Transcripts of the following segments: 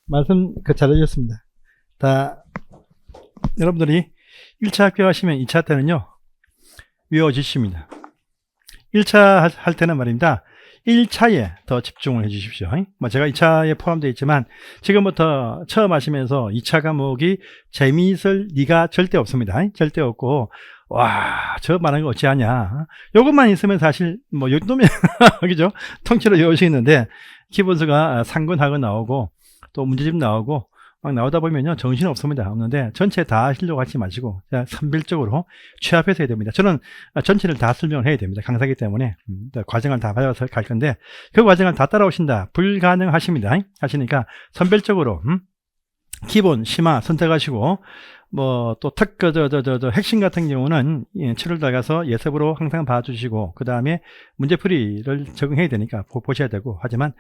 말씀 잘해주셨습니다. 다 여러분들이 1차 합격하시면 2차 때는요 외워지십니다. 1차 할 때는 말입니다. 1차에 더 집중을 해 주십시오. 뭐 제가 2차에 포함되어 있지만 지금부터 처음 하시면서 2차 과목이 재미있을 리가 절대 없습니다. 절대 없고 와, 저 많은 거 어찌하냐. 요것만 있으면 사실 뭐 요 놈이 그죠? 통째로 외우시겠는데 기본서가 상근하근 나오고 또 문제집 나오고 막 나오다 보면요 정신 없습니다. 없는데 전체 다 하시려고 하지 마시고 그냥 선별적으로 취합해서 해야 됩니다. 저는 전체를 다 설명을 해야 됩니다. 강사기 때문에 과정을 다 받아서 갈 건데 그 과정을 다 따라오신다 불가능하십니다. 하시니까 선별적으로 기본 심화 선택하시고 뭐 또 핵심 같은 경우는 7월 가서 예습으로 항상 봐주시고 그 다음에 문제풀이를 적응해야 되니까 보셔야 되고 하지만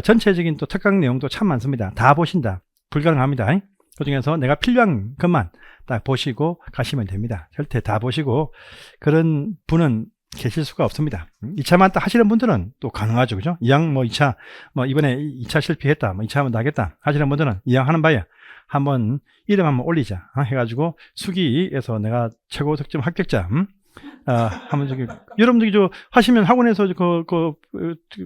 전체적인 또 특강 내용도 참 많습니다. 다 보신다 불가능합니다. 그 중에서 내가 필요한 것만 딱 보시고 가시면 됩니다. 절대 다 보시고 그런 분은 계실 수가 없습니다. 2차만 딱 하시는 분들은 또 가능하죠. 그죠? 이왕 뭐 2차, 뭐 이번에 2차 실패했다, 뭐 2차 하면 나겠다 하시는 분들은 이왕 하는 바에 한번 이름 한번 올리자 해가지고 수기에서 내가 최고 득점 합격자 한번 여러분들이 하시면 학원에서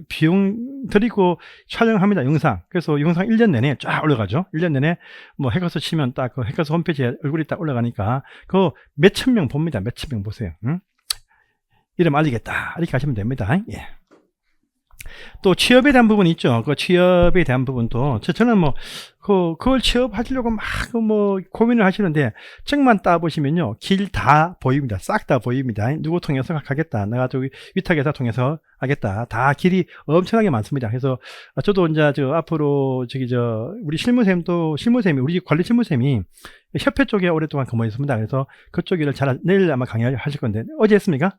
비용 드리고 촬영합니다. 영상. 그래서 영상 1년 내내 쫙 올라가죠. 1년 내내 뭐 해커스 치면 딱 그 해커스 홈페이지에 얼굴이 딱 올라가니까 그 몇천 명 봅니다. 몇천 명 보세요. 이름 알리겠다 이렇게 하시면 됩니다. 예. 또 취업에 대한 부분이 있죠. 그 취업에 대한 부분도 저는 뭐 그걸 취업하시려고 막 뭐 고민을 하시는데 책만 따보시면요 길 다 보입니다. 싹 다 보입니다. 누구 통해서 가겠다, 내가 저기 위탁회사 통해서 하겠다, 다 길이 엄청나게 많습니다. 그래서 저도 이제 앞으로 우리 실무쌤이 우리 관리 실무쌤이 협회 쪽에 오랫동안 근무했습니다. 그래서 그쪽 일을 내일 아마 강의하실 건데 어제 했습니까?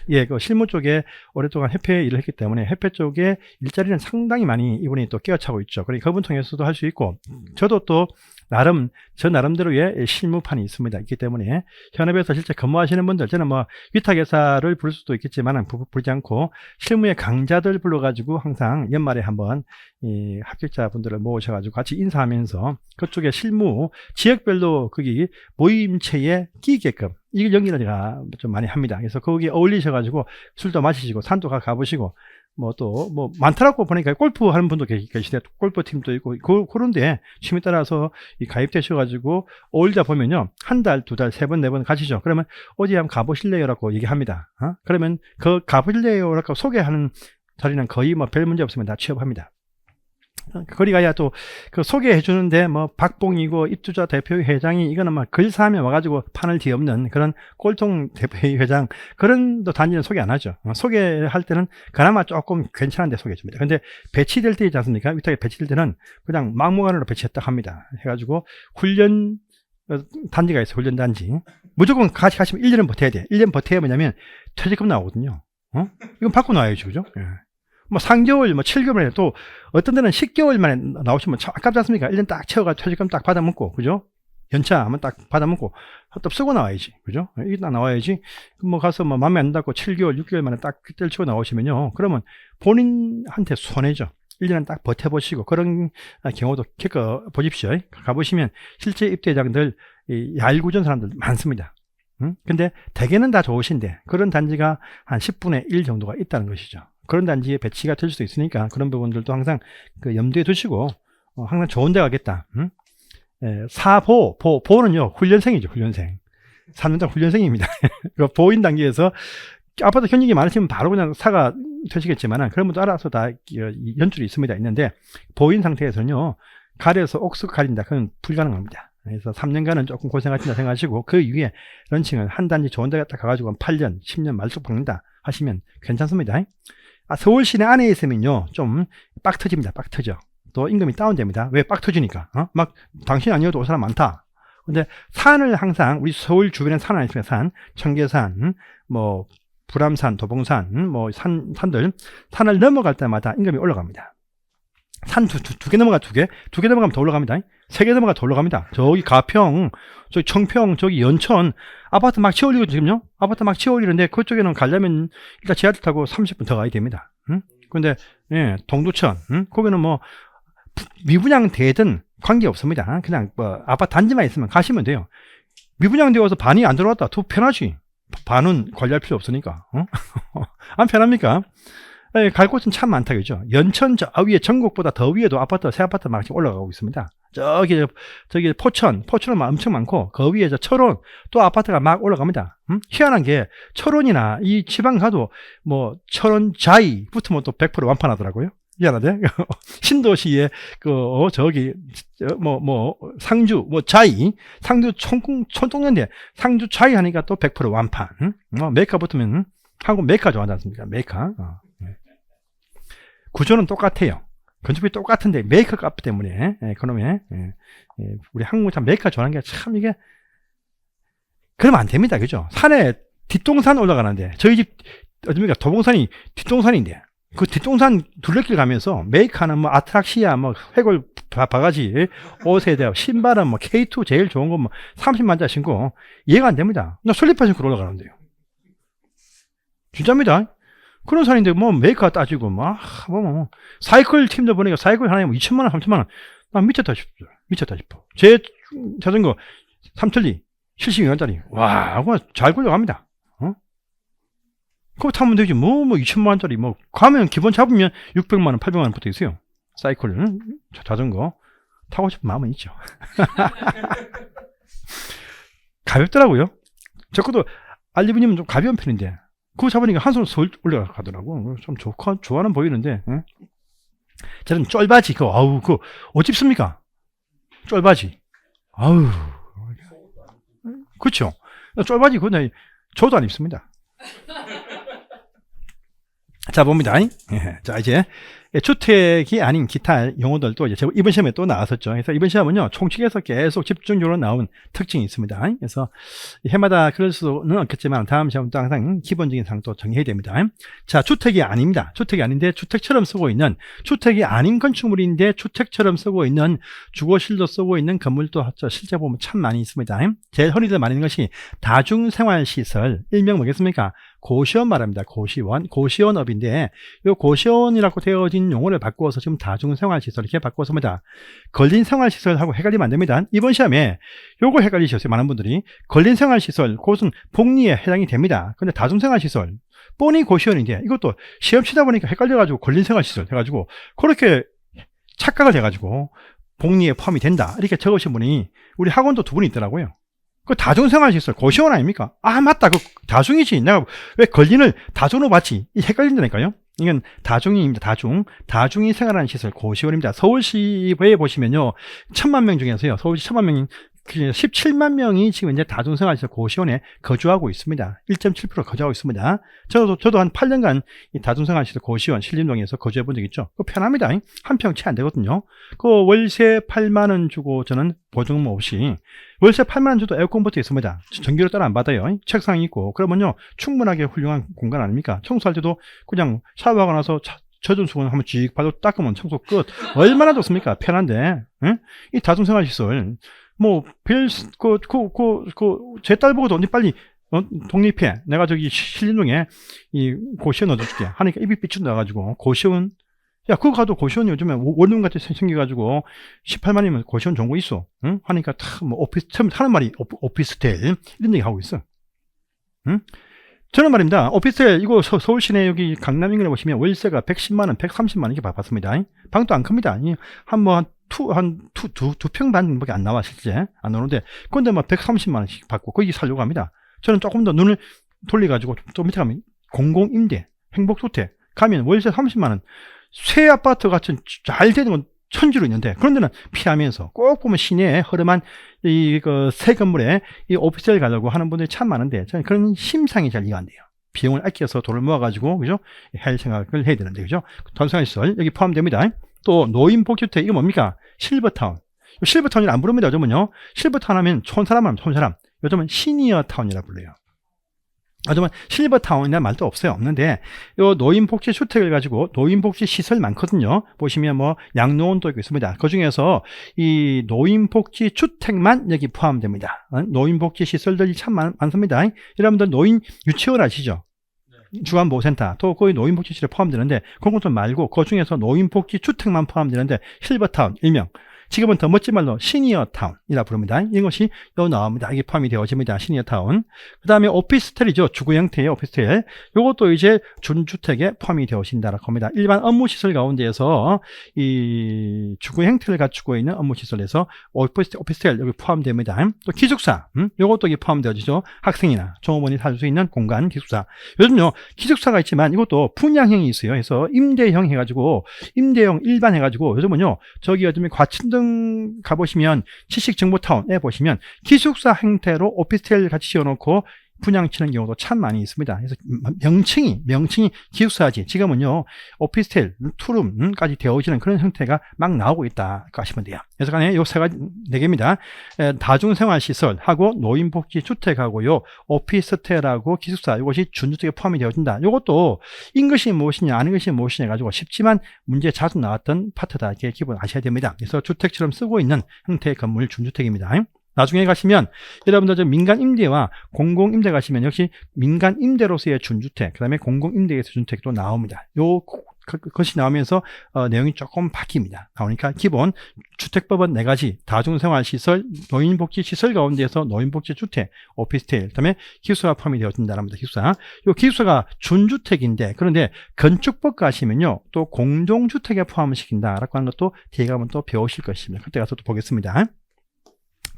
네, 그 실무 쪽에 오랫동안 협회 일을 했기 때문에 협회 쪽에 일자리는 상당히 많이 이분이 또 깨어차고 있죠. 그러니까 그분 통해서도 할 수 있고 저도 또 저 나름대로의 실무판이 있습니다. 있기 때문에 현업에서 실제 근무하시는 분들, 저는 뭐 위탁회사를 부를 수도 있겠지만 부르지 않고 실무의 강자들 불러가지고 항상 연말에 한번 이 합격자분들을 모으셔가지고 같이 인사하면서 그쪽에 실무 지역별로 거기 모임체에 끼게끔 이걸 연기를 제가 좀 많이 합니다. 그래서 거기에 어울리셔가지고 술도 마시시고 산도 가보시고 뭐 많더라고 보니까 골프 하는 분도 계시대. 골프 팀도 있고 그런데 취미 따라서 가입되셔가지고 어울리다 보면요 한 달, 두 달, 세 번, 네 번 가시죠. 그러면 어디 한번 가보실래요라고 얘기합니다. 그러면 그 가보실래요라고 소개하는 자리는 거의 뭐 별 문제 없으면 다 취업합니다. 거리 가야 또 그 소개해 주는데 뭐 박봉이고 입주자 대표회장이 이거는 막 글사하면 와가지고 판을 뒤엎는 그런 꼴통 대표회장 그런 또 단지는 소개 안 하죠. 소개할 때는 그나마 조금 괜찮은데 소개해 줍니다. 근데 배치될 때 있지 않습니까? 위탁에 배치될 때는 그냥 막무가내로 배치했다 합니다. 해가지고 훈련 단지가 있어요. 훈련 단지 무조건 같이 가시면 1년은 버텨야 돼. 1년 버텨야 뭐냐면 퇴직금 나오거든요. 이건 받고 나와야죠. 그죠? 예. 뭐 3개월, 뭐 7개월 만에 또 어떤 데는 10개월 만에 나오시면 참 아깝지 않습니까? 1년 딱 채워가지고 퇴직금 딱 받아먹고, 그죠? 연차 한번 딱 받아먹고, 또 쓰고 나와야지, 그죠? 이게 딱 나와야지. 뭐 가서 뭐 마음에 안 닿고 7개월, 6개월 만에 딱 때려치고 나오시면요. 그러면 본인한테 손해죠. 1년은 딱 버텨보시고, 그런 경우도 겪어보십시오. 가보시면 실제 입대자들, 얄궂은 사람들 많습니다. 근데 대개는 다 좋으신데, 그런 단지가 한 10분의 1 정도가 있다는 것이죠. 그런 단지에 배치가 될 수도 있으니까 그런 부분들도 항상 염두에 두시고 항상 좋은 데 가겠다. 보는요 훈련생이죠. 훈련생 3년장 훈련생입니다. 보인 단계에서 아파트 현직이 많으시면 바로 그냥 사가 되시겠지만 그런 분도 알아서 다 연줄이 있는데 보인 상태에서는요 가려서 옥석 가린다 그건 불가능합니다. 그래서 3년간은 조금 고생하신다 생각하시고 그 이후에 런칭은 한 단지 좋은 데 갔다 가가지고 8년 10년 말뚝 박는다 하시면 괜찮습니다. 서울 시내 안에 있으면요 좀 빡 터집니다. 빡 터져. 또 임금이 다운됩니다. 왜? 빡 터지니까. 막 당신 아니어도 올 사람 많다. 근데 산을 항상 우리 서울 주변에 산 안 있으면 산, 청계산, 뭐 불암산, 도봉산, 뭐 산들 산을 넘어갈 때마다 임금이 올라갑니다. 산 두 개 넘어가 두 개 넘어가면 더 올라갑니다. 3개 넘어가 더 올라갑니다. 저기 가평, 저기 청평, 저기 연천 아파트 막 치워올리고 지금요. 아파트 막 치워올리는데 그쪽에는 가려면 일단 지하철 타고 30분 더 가야 됩니다. 근데 예, 동두천, 거기는 뭐 미분양되든 관계없습니다. 그냥 뭐 아파트 단지만 있으면 가시면 돼요. 미분양되어서 반이 안 들어왔다. 더 편하지. 반은 관리할 필요 없으니까. 안 편합니까? 갈 곳은 참 많다, 그죠? 연천 저 위에 전국보다 더 위에도 아파트, 새 아파트 막 올라가고 있습니다. 저기 포천은 엄청 많고, 그 위에 저 철원 또 아파트가 막 올라갑니다. 희한한 게, 철원이나 이 지방 가도 뭐, 철원 자이 붙으면 또 100% 완판하더라고요. 희한하대. 신도시에, 상주, 자이, 상주 촌동네인데, 상주 자이 하니까 또 100% 완판. 메카 붙으면, 한국 메카 좋아하지 않습니까? 메카. 구조는 똑같아요. 건축비 똑같은데 메이커 값 때문에 그놈의 우리 한국 참 메이커 좋아하는 게 참 이게 그러면 안 됩니다. 그죠? 산에 뒷동산 올라가는데 저희 집 어딥니까? 도봉산이 뒷동산인데 그 뒷동산 둘레길 가면서 메이커는 뭐 아트락시아 뭐 회골 바가지 옷에다 신발은 뭐 K2 제일 좋은 거 뭐 30만짜리 신고 이해가 안 됩니다. 나 슬리퍼 신고 올라가는데요. 진짜입니다. 그런 산인데 뭐 메이커 따지고 사이클 팀도 보니까 사이클 하나에 뭐 2천만원 3천만원 난 미쳤다 싶어. 제 자전거 3천리 72만짜리 와 그거 잘 굴려갑니다. 그거 타면 되지 뭐 2천만원짜리 뭐 가면 기본 잡으면 600만원 800만원 붙어 있어요. 사이클 자전거 타고 싶은 마음은 있죠. 가볍더라고요. 저 것도 알리브님은 좀 가벼운 편인데 그거 잡으니까 한손 서울 올라가더라고. 좀 좋아하는 보이는데. 저는 쫄바지, 그거 어집습니까? 쫄바지. 그쵸. 쫄바지, 그거 저도 안 입습니다. 자, 봅니다. 자, 이제 주택이 아닌 기타 용어들도 이제 이번 시험에 또 나왔었죠. 그래서 이번 시험은요, 총칙에서 계속 집중적으로 나온 특징이 있습니다. 그래서 해마다 그럴 수는 없겠지만 다음 시험도 항상 기본적인 사항도 정해야 됩니다. 자, 주택이 아닙니다. 주택이 아닌데 주택처럼 쓰고 있는, 주택이 아닌 건축물인데 주택처럼 쓰고 있는, 주거실도 쓰고 있는 건물도 실제 보면 참 많이 있습니다. 제일 흔히들 많이 있는 것이 다중생활시설, 일명 뭐겠습니까? 고시원 말합니다. 고시원업인데 이 고시원이라고 되어진 용어를 바꾸어서 지금 다중생활시설 이렇게 바꾸었습니다. 근린생활시설하고 헷갈리면 안 됩니다. 이번 시험에 요거 헷갈리셨어요. 많은 분들이. 근린생활시설 그것은 복리에 해당이 됩니다. 근데 다중생활시설 뻔히 고시원인데 이것도 시험 치다 보니까 헷갈려가지고 근린생활시설 해가지고 그렇게 착각을 해가지고 복리에 포함이 된다 이렇게 적으신 분이 우리 학원도 두 분이 있더라고요. 그 다중생활시설 고시원 아닙니까? 아 맞다 그 다중이지. 내가 왜 근린을 다중으로 봤지? 헷갈린다니까요. 이건 다중입니다. 다중이 생활하는 시설 고시원입니다. 서울시에 보시면요 1000만 명 중에서요 서울시 1000만 명이 17만 명이 지금 이제 다중생활시설 고시원에 거주하고 있습니다. 1.7% 거주하고 있습니다. 저도 한 8년간 이 다중생활시설 고시원 신림동에서 거주해 본 적 있죠. 그 편합니다. 한 평 채 안 되거든요. 그 월세 8만 원 주고 저는 보증금 없이 월세 8만 원 줘도 에어컨 붙어 있습니다. 전기료 따로 안 받아요. 책상이 있고 그러면요 충분하게 훌륭한 공간 아닙니까? 청소할 때도 그냥 샤워하고 나서 젖은 수건 한번 쥐익 봐도 닦으면 청소 끝. 얼마나 좋습니까? 편한데. 이 다중생활시설 제 딸 보고도 언제 빨리 독립해. 내가 저기 신림동에 이 고시원 얻어줄게 하니까 입이 삐쭉 나가지고 고시원 야 그거 가도 고시원 요즘에 원룸 같이 생겨가지고 18만이면 고시원 좋은 거 있어. 응? 하니까 오피스 처음 하는 말이 오피스텔 이런 얘기 하고 있어. 응? 저는 말입니다. 오피스텔 이거 서울 시내 여기 강남 인근에 보시면 월세가 110만원 130만원 이렇게 받습니다. 방도 안 큽니다. 두 평 반밖에 안 나와 실제 안 나오는데 그런데 130만원씩 받고 거기 살려고 합니다. 저는 조금 더 눈을 돌려가지고 좀 밑에 가면 공공임대 행복주택 가면 월세 30만원 새 아파트 같은 잘 되는 건 천지로 있는데 그런 데는 피하면서 꼭 보면 시내에 허름한 새 건물에 이 오피스텔 가려고 하는 분들이 참 많은데 저는 그런 심상이 잘 이해가 안 돼요. 비용을 아껴서 돈을 모아가지고 그죠 할 생각을 해야 되는데 그죠 다중생활시설 여기 포함됩니다. 또 노인복지주택 이거 뭡니까? 실버타운. 실버타운이 안 부릅니다. 요즘은요. 실버타운 하면 촌사람 하면 촌사람. 요즘은 시니어타운이라 불러요. 요즘은 실버타운이라는 말도 없는데 요 노인복지주택을 가지고 노인복지시설 많거든요. 보시면 양로원도 있습니다. 그 중에서 이 노인복지주택만 여기 포함됩니다. 노인복지시설들이 참 많습니다. 여러분들 노인 유치원 아시죠? 주간보호센터, 또 거의 노인복지시설에 포함되는데, 그런 것도 말고, 그 중에서 노인복지주택만 포함되는데, 실버타운, 일명. 지금은 더 멋진 말로 시니어타운이라 부릅니다. 이것이 여기 나옵니다. 이게 포함이 되어집니다. 시니어타운. 그 다음에 오피스텔이죠. 주거 형태의 오피스텔. 이것도 이제 준주택에 포함이 되어진다라고 합니다. 일반 업무시설 가운데에서 이 주거 형태를 갖추고 있는 업무시설에서 오피스텔 여기 포함됩니다. 또 기숙사. 이것도 이게 포함되어지죠. 학생이나 종업원이 살 수 있는 공간 기숙사. 요즘요, 기숙사가 있지만 이것도 분양형이 있어요. 그래서 임대형 해가지고, 임대형 일반 해가지고, 요즘은요, 저기 요즘에 과천동 가보시면 지식정보타운에 보시면 기숙사 형태로 오피스텔 같이 지어놓고 분양치는 경우도 참 많이 있습니다. 그래서 명칭이 기숙사지. 지금은요, 오피스텔, 투룸까지 되어지는 그런 형태가 막 나오고 있다 하시면 돼요. 그래서 간에 요 세 가지, 4개입니다. 다중생활시설하고 노인복지주택하고요, 오피스텔하고 기숙사, 이것이 준주택에 포함이 되어진다. 이것도 인것이 무엇이냐, 아닌 것이 무엇이냐 해가지고 쉽지만 문제 자주 나왔던 파트다. 이렇게 기본 아셔야 됩니다. 그래서 주택처럼 쓰고 있는 형태의 건물 준주택입니다. 나중에 가시면 여러분들 민간 임대와 공공 임대 가시면 역시 민간 임대로서의 준주택, 그 다음에 공공 임대에서 준주택도 나옵니다. 그것이 나오면서 내용이 조금 바뀝니다. 그러니까 기본 주택법은 4가지, 다중생활시설, 노인복지시설 가운데에서 노인복지주택, 오피스텔, 그 다음에 기숙사가 포함이 되어진다는 겁니다. 기숙사. 이 기숙사가 준주택인데, 그런데 건축법 가시면요, 또 공동주택에 포함을 시킨다라고 하는 것도 뒤에 가면 또 배우실 것입니다. 그때 가서 또 보겠습니다.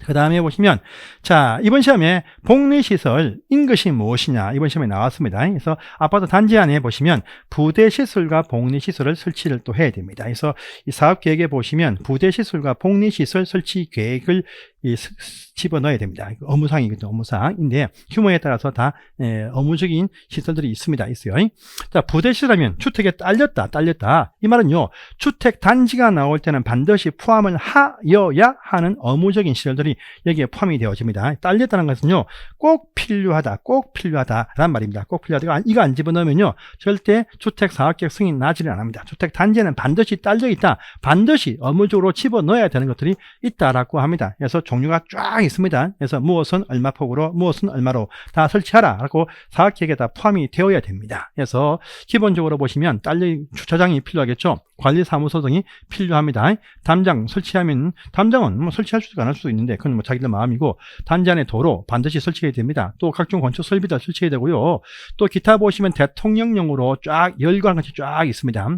그 다음에 보시면, 자, 이번 시험에 복리시설인 것이 무엇이냐, 이번 시험에 나왔습니다. 그래서 아파트 단지 안에 보시면 부대시설과 복리시설을 설치를 또 해야 됩니다. 그래서 이 사업계획에 보시면 부대시설과 복리시설 설치 계획을 집어넣어야 됩니다. 업무상이거든요. 업무상인데 규모에 따라서 다 업무적인 시설들이 있어요. 자, 부대시설하면 주택에 딸렸다. 이 말은요, 주택 단지가 나올 때는 반드시 포함을 하여야 하는 업무적인 시설들이 여기에 포함이 되어집니다. 딸렸다는 것은요, 꼭 필요하다라는 말입니다. 꼭 필요하다. 이거 안 집어넣으면요, 절대 주택 사업계획 승인 나지는 않습니다. 주택 단지에는 반드시 딸려 있다. 반드시 업무적으로 집어넣어야 되는 것들이 있다라고 합니다. 그래서 종류가 쫙 있습니다. 그래서 무엇은 얼마 폭으로, 무엇은 얼마로 다 설치하라 라고 사업계획에 다 포함이 되어야 됩니다. 그래서 기본적으로 보시면 주차장이 필요하겠죠. 관리사무소 등이 필요합니다. 담장 설치하면, 담장은 뭐 설치할 수도 안 할 수도 있는데 그건 뭐 자기들 마음이고, 단지 안에 도로 반드시 설치해야 됩니다. 또 각종 건축 설비도 설치해야 되고요. 또 기타 보시면 대통령령으로 쫙 열과 같이 쫙 있습니다.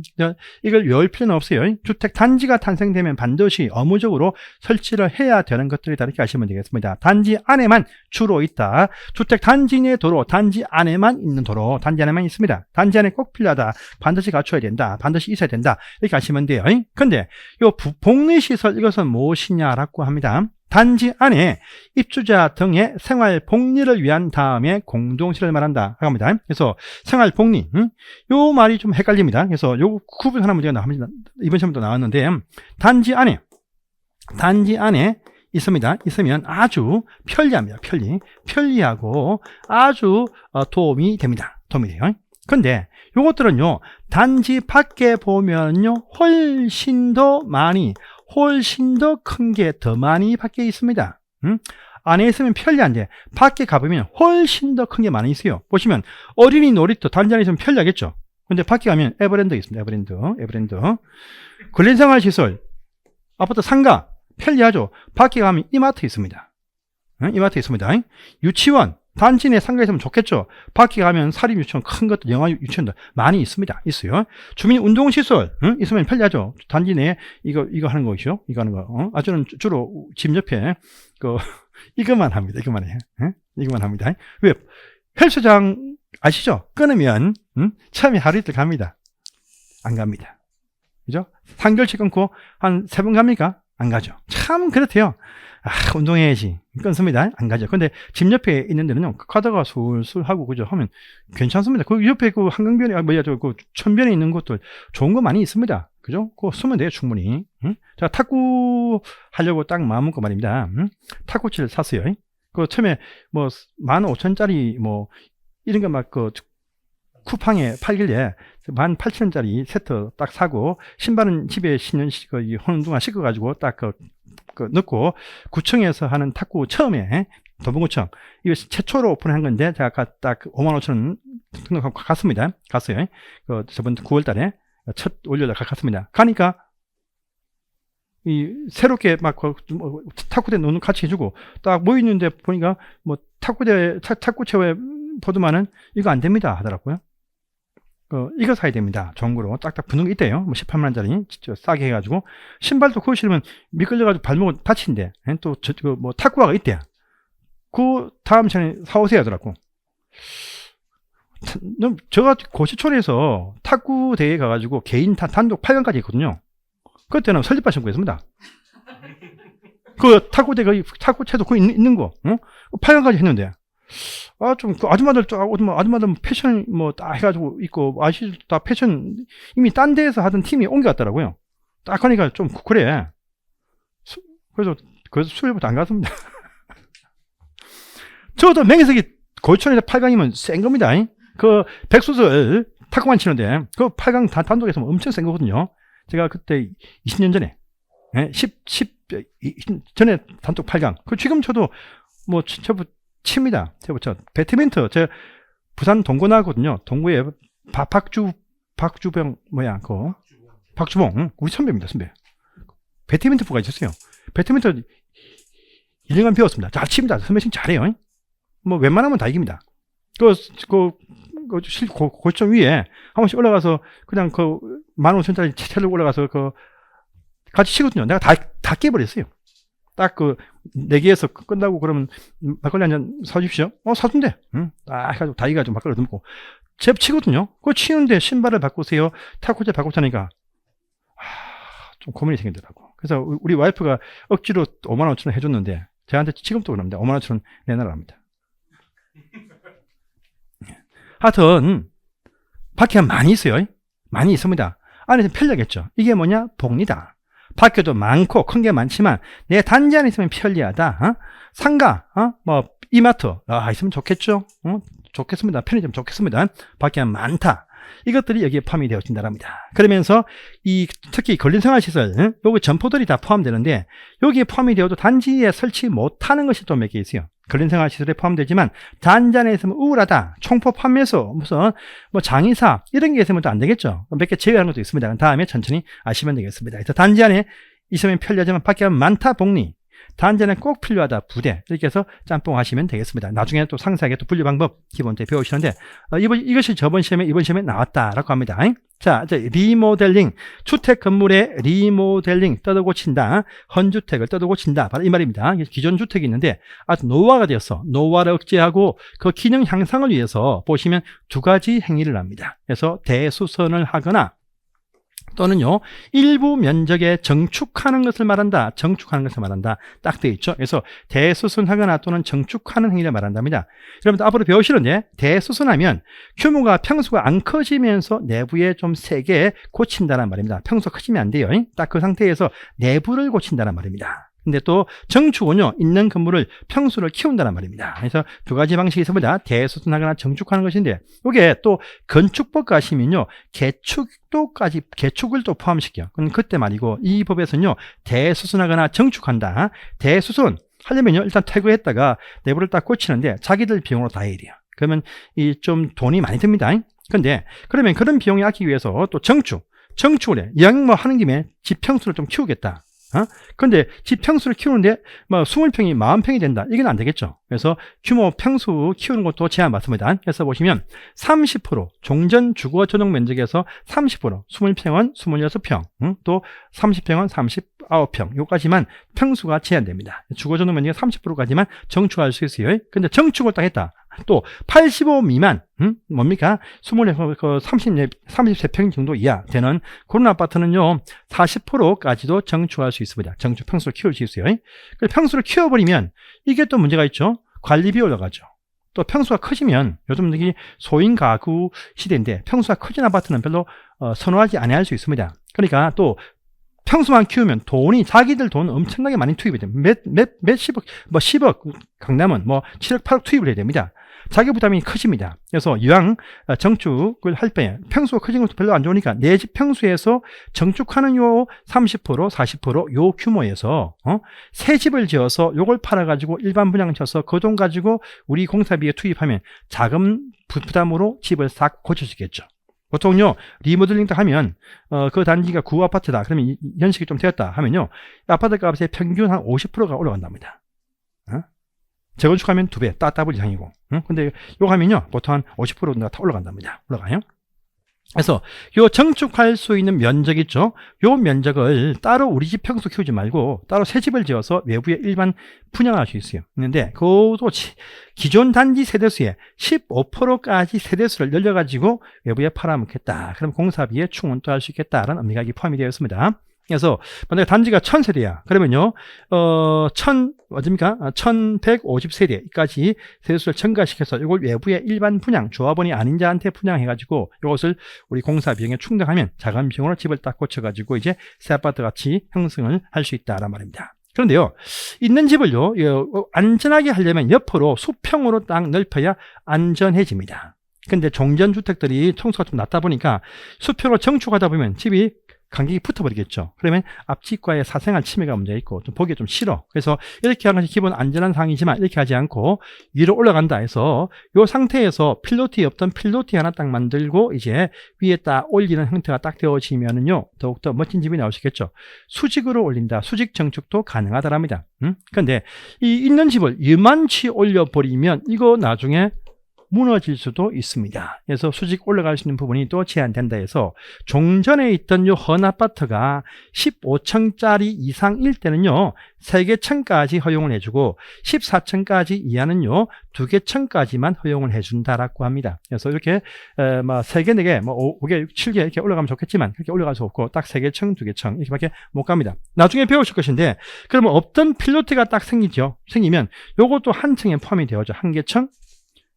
이걸 외울 필요는 없어요. 주택 단지가 탄생되면 반드시 업무적으로 설치를 해야 되는 것들이다, 이렇게 아시면 되겠습니다. 단지 안에만 주로 있다. 주택 단지 내 도로, 단지 안에만 있는 도로, 단지 안에만 있습니다. 단지 안에 꼭 필요하다. 반드시 갖춰야 된다. 반드시 있어야 된다. 이렇게 아시면 돼요. 근데 이 복리시설, 이것은 무엇이냐라고 합니다. 단지 안에 입주자 등의 생활 복리를 위한 다음에 공동시설을 말한다 합니다. 그래서 생활 복리, 요 말이 좀 헷갈립니다. 그래서 요 구분하는 문제가 나옵니다. 이번 시험에도 나왔는데, 단지 안에 있으면 아주 편리합니다. 편리하고 아주 도움이 돼요. 근데 요것들은요, 단지 밖에 보면요, 훨씬 더 큰 게 더 많이 밖에 있습니다. 안에 있으면 편리한데 밖에 가보면 훨씬 더 큰 게 많이 있어요. 보시면 어린이 놀이터 단지 안에 있으면 편리하겠죠. 근데 밖에 가면 에버랜드 있습니다. 에버랜드. 근린생활시설, 아파트 상가 편리하죠. 밖에 가면 이마트 있습니다. 유치원, 단지 내 상가에 있으면 좋겠죠. 밖에 가면 사립 유치원, 큰 것들, 영아 유치원도 많이 있어요. 주민 운동시설, 있으면 편리하죠. 단지 내에 이거 하는 거죠. 이거 하는 거. 저는 주로 집 옆에, 이것만 합니다. 이것만 합니다. 왜? 헬스장 아시죠? 끊으면, 처음에 하루 이틀 갑니다. 안 갑니다. 그죠? 3개월치 끊고 한 3번 갑니까? 안 가죠. 참 그렇대요. 운동해야지. 끊습니다. 안 가죠. 근데 집 옆에 있는 데는요, 가다가 술술 하고, 그죠? 하면 괜찮습니다. 그 옆에 그 한강변에, 그 천변에 있는 곳들 좋은 거 많이 있습니다. 그죠? 그거 쓰면 돼요, 충분히. 자, 탁구 하려고 딱 마음먹고 말입니다. 탁구치를 샀어요. 그 처음에 뭐 15,000원짜리 뭐 이런 거 막 쿠팡에 팔길래 18,000원짜리 세트 딱 사고, 신발은 집에 신는 하는 동안 씻어가지고 딱 넣고, 구청에서 하는 탁구 처음에 도봉구청. 이거 최초로 오픈한 건데, 제가 아까 딱 55,000원 등록하고 갔습니다. 갔어요. 저번 9월 달에 첫 월요일 갔습니다. 가니까, 새롭게 막, 탁구대 노는 같이 해주고, 딱 모이는데 보니까, 뭐, 탁구체회 보드만은 이거 안 됩니다. 하더라고요. 이거 사야 됩니다. 좋은 거로. 딱딱 붙는 게 있대요. 뭐 18만원짜리. 진짜 싸게 해가지고. 신발도 그거 신으면 미끌려가지고 발목을 다친대. 또, 뭐, 탁구화가 있대요. 그 다음 시간에 사오세요 하더라고. 제가 고시촌에서 탁구 대회 가가지고 개인 단독 8강까지 했거든요. 그때는 설립바 신고 했습니다. 그 탁구 대회, 탁구채도 거기 있는 거, 8강까지 했는데. 그 아줌마들 패션 다 해가지고 있고, 아시죠? 다 패션, 이미 딴 데에서 하던 팀이 옮겨갔더라고요. 딱 하니까 좀 그래. 그래서 수요일부터 안 갔습니다. 저도 맹석이 고시촌에서 8강이면 센 겁니다. 그 백수들 탁구만 치는데, 그 8강 단독에서 엄청 센 거거든요. 제가 그때 20년 전에, 10전에 단독 8강. 지금 저도 칩니다. 저 배드민턴, 저 부산 동고 나거든요. 동고에 박주병 박주봉, 우리 선배입니다, 선배. 배드민턴부가 있었어요. 배드민턴 1년간 배웠습니다. 잘 칩니다. 선배 진짜 잘해요. 웬만하면 다 이깁니다. 고점 위에 한 번씩 올라가서 그냥 15,000원짜리 채로 올라가서 같이 치거든요. 내가 다 깨버렸어요. 딱 4개에서 끝나고 그러면 막걸리 한잔 사주십시오. 사준대. 해가지고 다 이가지고 막걸리 넣고. 잽 치거든요. 그거 치는데 신발을 바꾸세요. 탁구채 바꾸자니까. 좀 고민이 생기더라고. 그래서 우리 와이프가 억지로 55,000원 해줬는데, 저한테 지금도 그럽니다. 55,000원 내놔라 합니다. 하여튼, 밖에 많이 있어요. 많이 있습니다. 안에서 편리하겠죠. 이게 뭐냐? 복리다. 밖에도 많고 큰 게 많지만 내 단지 안에 있으면 편리하다. 상가, 이마트 있으면 좋겠죠. 좋겠습니다. 편의점 좋겠습니다. 밖에 많다. 이것들이 여기에 포함이 되어진다랍니다. 그러면서 특히 근린생활시설, 여기 점포들이 다 포함되는데, 여기에 포함이 되어도 단지에 설치 못하는 것이 좀 몇 개 있어요. 근린생활시설에 포함되지만 단지 안에 있으면 우울하다, 총포 판매소, 무슨 장의사 이런 게 있으면 또 안 되겠죠. 몇 개 제외하는 것도 있습니다. 다음에 천천히 아시면 되겠습니다. 그래서 단지 안에 있으면 편리하지만 밖에 많다, 복리. 단지 안에 꼭 필요하다, 부대. 이렇게 해서 짬뽕 하시면 되겠습니다. 나중에 또 상세하게 또 분류 방법 기본적으로 배우시는데, 이것이 이번 시험에 나왔다라고 합니다. 자, 이제 리모델링, 주택 건물의 리모델링, 뜯어고친다, 헌주택을 뜯어고친다, 바로 이 말입니다. 기존 주택이 있는데 아주 노후화가 되었어. 노후화를 억제하고 그 기능 향상을 위해서 보시면 두 가지 행위를 합니다. 그래서 대수선을 하거나 또는요, 일부 면적에 정축하는 것을 말한다. 정축하는 것을 말한다. 딱 되어 있죠. 그래서 대수선하거나 또는 정축하는 행위를 말한답니다. 여러분들 앞으로 배우시는데, 대수선하면 규모가 평수가 안 커지면서 내부에 좀 세게 고친다는 말입니다. 평수가 커지면 안 돼요. 딱 그 상태에서 내부를 고친다는 말입니다. 근데 또 정축은요, 있는 건물을 평수를 키운다는 말입니다. 그래서 두 가지 방식이 있습니다. 대수선하거나 정축하는 것인데, 이게 또 건축법 가시면요, 개축을 또 포함시켜요. 그건 그때 말이고, 이 법에서는요, 대수선하거나 정축한다. 대수선 하려면요, 일단 퇴거했다가 내부를 딱 고치는데 자기들 비용으로 다 해야 돼요. 그러면 좀 돈이 많이 듭니다. 근데 그러면 그런 비용이 아끼기 위해서 또 정축을 해. 이왕 하는 김에 집 평수를 좀 키우겠다. 근데 집 평수를 키우는데 20평이 40평이 된다. 이건 안 되겠죠. 그래서 규모 평수 키우는 것도 제한 받습니다. 그래서 보시면 30% 종전 주거 전용 면적에서 30% 20평은 26평, 또 30평은 39평. 요까지만 평수가 제한됩니다. 주거 전용 면적의 30%까지만 정축할 수 있어요. 근데 정축을 딱 했다. 또 85 미만, 뭡니까? 33평 정도 이하 되는 그런 아파트는요, 40%까지도 정축할 수 있습니다. 정축 평수를 키울 수 있어요. 그래서 평수를 키워버리면 이게 또 문제가 있죠. 관리비 올라가죠. 또 평수가 커지면, 요즘 이 소인 가구 시대인데 평수가 커진 아파트는 별로 선호하지 않아야 할 수 있습니다. 그러니까 또 평수만 키우면 자기들 돈 엄청나게 많이 투입이 됩니다. 몇십억, 10억, 강남은 7억, 8억 투입을 해야 됩니다. 자기 부담이 커집니다. 그래서 이왕 정축을 할 때 평수가 커진 것도 별로 안 좋으니까 내 집 평수에서 정축하는 요 30%, 40%요 규모에서 새 집을 지어서 요걸 팔아가지고 일반 분양 쳐서 그 돈 가지고 우리 공사비에 투입하면 자금 부담으로 집을 싹 고쳐주겠죠. 보통요, 리모델링 딱 하면, 그 단지가 구아파트다. 그러면 연식이 좀 되었다 하면요, 아파트 값의 평균 한 50%가 올라간답니다. 재건축하면 2배, 더블 이상이고. 근데 요거 하면요, 보통 한 50%가 다 올라간답니다. 올라가요. 그래서 요 정축할 수 있는 면적 있죠? 요 면적을 따로 우리 집 평수 키우지 말고 따로 새 집을 지어서 외부에 일반 분양할 수 있어요. 있는데 그것도 기존 단지 세대수의 15%까지 세대수를 늘려가지고 외부에 팔아먹겠다. 그럼 공사비에 충원도 할 수 있겠다라는 의미가 포함이 되어 있습니다. 그래서 만약에 단지가 1000세대야. 그러면요, 1150세대까지 세대수를 증가시켜서 이걸 외부의 일반 분양, 조합원이 아닌 자한테 분양해가지고 이것을 우리 공사 비용에 충당하면 자금 비용으로 집을 딱 고쳐가지고 이제 새 아파트 같이 형성을 할 수 있다란 말입니다. 그런데요, 있는 집을요, 안전하게 하려면 옆으로 수평으로 딱 넓혀야 안전해집니다. 근데 종전주택들이 청수가 좀 낮다 보니까 수평으로 정축하다 보면 집이 간격이 붙어버리겠죠. 그러면 앞집과의 사생활 침해가 문제 있고 좀 보기 좀 싫어. 그래서 이렇게 하는 것이 기본 안전한 상황이지만 이렇게 하지 않고 위로 올라간다 해서 이 상태에서 필로티 없던 필로티 하나 딱 만들고 이제 위에 딱 올리는 형태가 딱 되어지면은요, 더욱더 멋진 집이 나올 수 있겠죠. 수직으로 올린다. 수직 정축도 가능하다랍니다. 그런데 이 있는 집을 이만치 올려버리면 이거 나중에 무너질 수도 있습니다. 그래서 수직 올라갈 수 있는 부분이 또 제한된다 해서 종전에 있던 요 헌아파트가 15층짜리 이상일 때는요 3개 층까지 허용을 해주고 14층까지 이하는요 2개 층까지만 허용을 해준다라고 합니다. 그래서 이렇게 3개, 4개, 5개, 7개 이렇게 올라가면 좋겠지만 그렇게 올라갈 수 없고 딱 3개 층, 2개 층 이렇게밖에 못 갑니다. 나중에 배우실 것인데 그러면 없던 필로티가 딱 생기면 요것도 한 층에 포함이 되어져. 1개 층,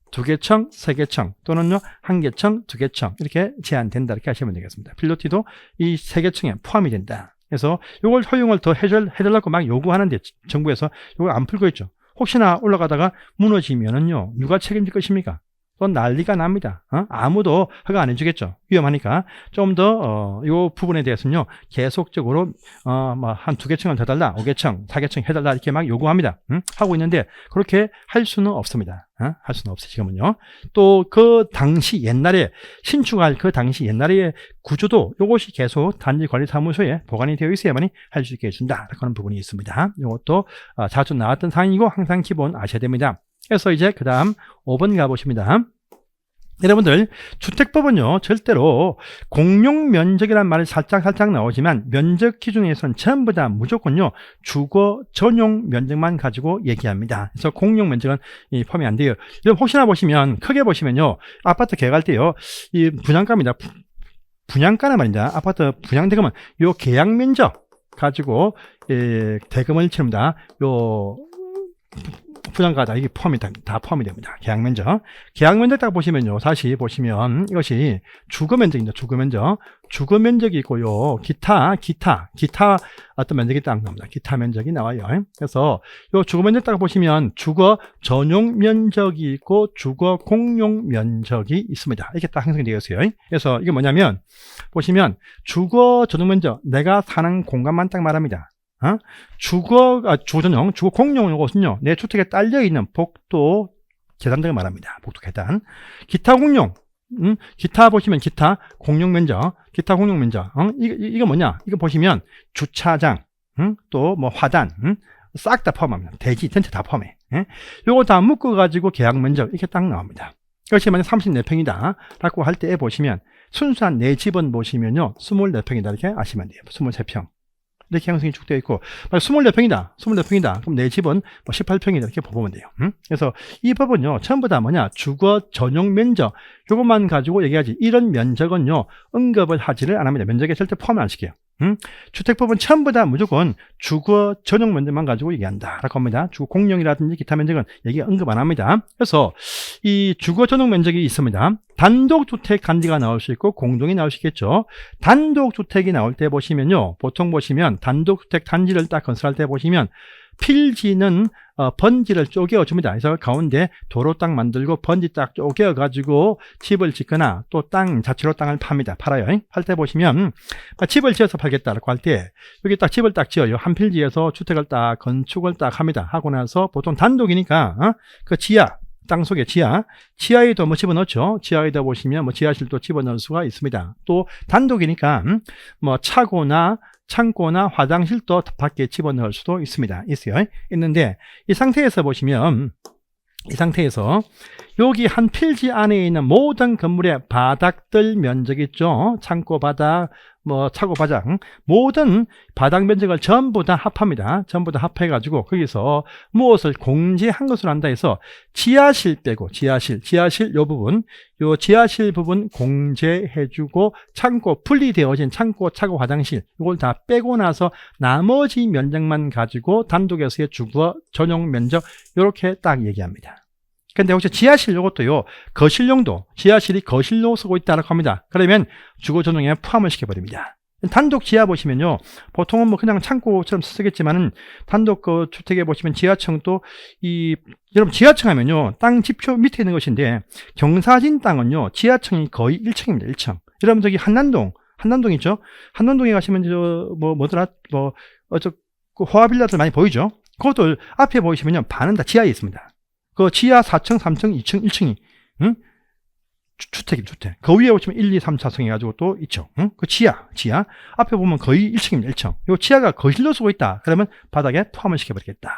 2개 층, 3개 층 또는요 1개 층, 2개 층 이렇게 제한된다 이렇게 하시면 되겠습니다. 필로티도 이 3개 층에 포함이 된다. 그래서 이걸 허용을 더 해달라고 막 요구하는데 정부에서 이걸 안 풀고 있죠. 혹시나 올라가다가 무너지면은요 누가 책임질 것입니까? 또 난리가 납니다. 아무도 허가 안 해주겠죠. 위험하니까 좀 더 이 부분에 대해서는요 계속적으로 한 2개 층을 더 달라, 5개 층, 4개 층 해달라 이렇게 막 요구합니다. 하고 있는데 그렇게 할 수는 없습니다. 할 수는 없어요 지금은요. 또 그 당시 옛날에 신축할 그 당시 옛날의 구조도 이것이 계속 단지관리사무소에 보관이 되어 있어야만이 할 수 있게 해준다 그런 부분이 있습니다. 이것도 자주 나왔던 사항이고 항상 기본 아셔야 됩니다. 그래서 이제 그 다음 5번 가보십니다. 여러분들 주택법은요 절대로 공용면적이라는 말이 살짝 나오지만 면적 기준에서는 전부 다 무조건요 주거 전용 면적만 가지고 얘기합니다. 그래서 공용면적은 포함이 안 돼요. 여러분 혹시나 보시면 크게 보시면요 아파트 계약할 때요 이 분양가입니다. 분양가는 말입니다. 아파트 분양대금은 요 계약면적 가지고 대금을 치릅니다. 요 분양가 다 이게 다 포함이 됩니다. 계약면적. 계약면적 딱 보시면요. 다시 보시면 이것이 주거면적입니다. 주거면적. 주거면적이 있고요. 기타 어떤 면적이 딱 나옵니다. 기타 면적이 나와요. 그래서 요 주거면적 딱 보시면 주거 전용 면적이 있고 주거 공용 면적이 있습니다. 이렇게 딱 형성이 되어 있어요. 그래서 이게 뭐냐면 보시면 주거 전용 면적 내가 사는 공간만 딱 말합니다. 주거 공용 이것은요 내 주택에 딸려 있는 복도 계단 등을 말합니다. 복도 계단. 기타 공용, 기타 보시면 기타 공용 면적, 기타 공용 면적. 이거 뭐냐? 이거 보시면 주차장, 또 뭐 화단, 싹 다 포함합니다. 대지 전체 다 포함해. 요거 다 묶어 가지고 계약 면적 이렇게 딱 나옵니다. 이것이 만약 34평이다 라고 할 때 보시면 순수한 내 집은 보시면요 24평이다 이렇게 아시면 돼요. 23평. 이렇게 형성이 쭉 되어 있고 24평이다 그럼 내 집은 18평이다 이렇게 보면 돼요. 그래서 이 법은요 전부 다 뭐냐 주거 전용 면적 이것만 가지고 얘기하지 이런 면적은요 언급을 하지를 안 합니다. 면적에 절대 포함을 안 시켜요. 주택법은 전부 다 무조건 주거 전용 면적만 가지고 얘기한다 라고 합니다. 주거 공용이라든지 기타 면적은 얘기 언급 안 합니다. 그래서 이 주거 전용 면적이 있습니다. 단독주택 단지가 나올 수 있고 공동이 나올 수 있겠죠. 단독주택이 나올 때 보시면요. 보통 보시면 단독주택 단지를 딱 건설할 때 보시면 필지는 번지를 쪼개어 줍니다. 그래서 가운데 도로 딱 만들고 번지 딱 쪼개어 가지고 집을 짓거나 또 땅 자체로 땅을 팝니다. 팔아요. 팔 때 보시면 집을 지어서 팔겠다라고 할 때 여기 딱 집을 딱 지어요. 한 필지에서 주택을 딱 건축을 딱 합니다. 하고 나서 보통 단독이니까 그 지하 땅 속에 지하에도 뭐 집어넣죠. 지하에다 보시면 뭐 지하실도 집어넣을 수가 있습니다. 또 단독이니까 뭐 차고나 창고나 화장실도 밖에 집어넣을 수도 있는데 이 상태에서 보시면 이 상태에서 여기 한 필지 안에 있는 모든 건물의 바닥들 면적 있죠. 창고 바닥, 뭐 차고 바닥, 모든 바닥 면적을 전부 다 합합니다. 전부 다 합해가지고 거기서 무엇을 공제한 것으로 한다 해서 지하실 빼고 지하실 요 부분, 요 지하실 부분 공제해주고 창고 분리되어진 창고, 차고, 화장실 이걸 다 빼고 나서 나머지 면적만 가지고 단독에서의 주거 전용 면적 이렇게 딱 얘기합니다. 근데 혹시 지하실 요것도요, 거실용도, 지하실이 거실로 쓰고 있다라고 합니다. 그러면 주거 전용에 포함을 시켜버립니다. 단독 지하 보시면요, 보통은 뭐 그냥 창고처럼 쓰겠지만은 단독 그 주택에 보시면 지하층도 여러분 지하층 하면요, 땅 지표 밑에 있는 것인데 경사진 땅은요, 지하층이 거의 1층입니다. 1층. 여러분 저기 한남동 있죠? 한남동에 가시면 그 호화빌라들 많이 보이죠? 그것도 앞에 보시면요, 반은 다 지하에 있습니다. 그 지하 4층, 3층, 2층, 1층이 주택. 그 위에 보시면 1, 2, 3, 4층 해가지고 또 있죠. 그 지하. 앞에 보면 거의 1층입니다. 1층. 요 지하가 거실로 쓰고 있다. 그러면 바닥에 포함을 시켜버리겠다.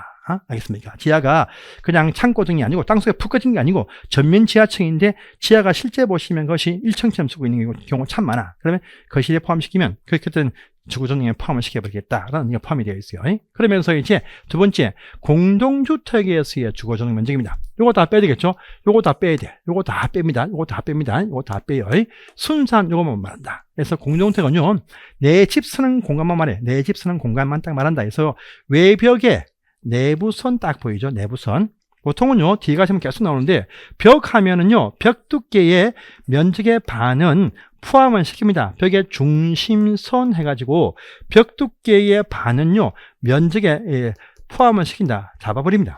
알겠습니까? 지하가 그냥 창고 등이 아니고 땅속에 푹 꺼진 게 아니고 전면 지하층인데 지하가 실제 보시면 그것이 1층처럼 쓰고 있는 경우 참 많아. 그러면 거실에 포함시키면 그렇게 된 주거전용에 포함을 시켜버리겠다라는 게 포함이 되어 있어요. 그러면서 이제 두 번째, 공동주택에서의 주거전용 면적입니다. 요거 다 빼야 되겠죠? 요거 다 빼야 돼. 요거 다 뺍니다. 요거 다 뺍니다. 요거 다 빼요. 순수한 요거만 말한다. 그래서 공동주택은요, 내 집 쓰는 공간만 말해. 내 집 쓰는 공간만 딱 말한다. 그래서 외벽에 내부선 딱 보이죠? 내부선. 보통은요, 뒤에 가시면 계속 나오는데, 벽 하면은요, 벽 두께의 면적의 반은 포함을 시킵니다. 벽의 중심선 해가지고, 벽 두께의 반은요, 면적에 포함을 시킨다. 잡아버려.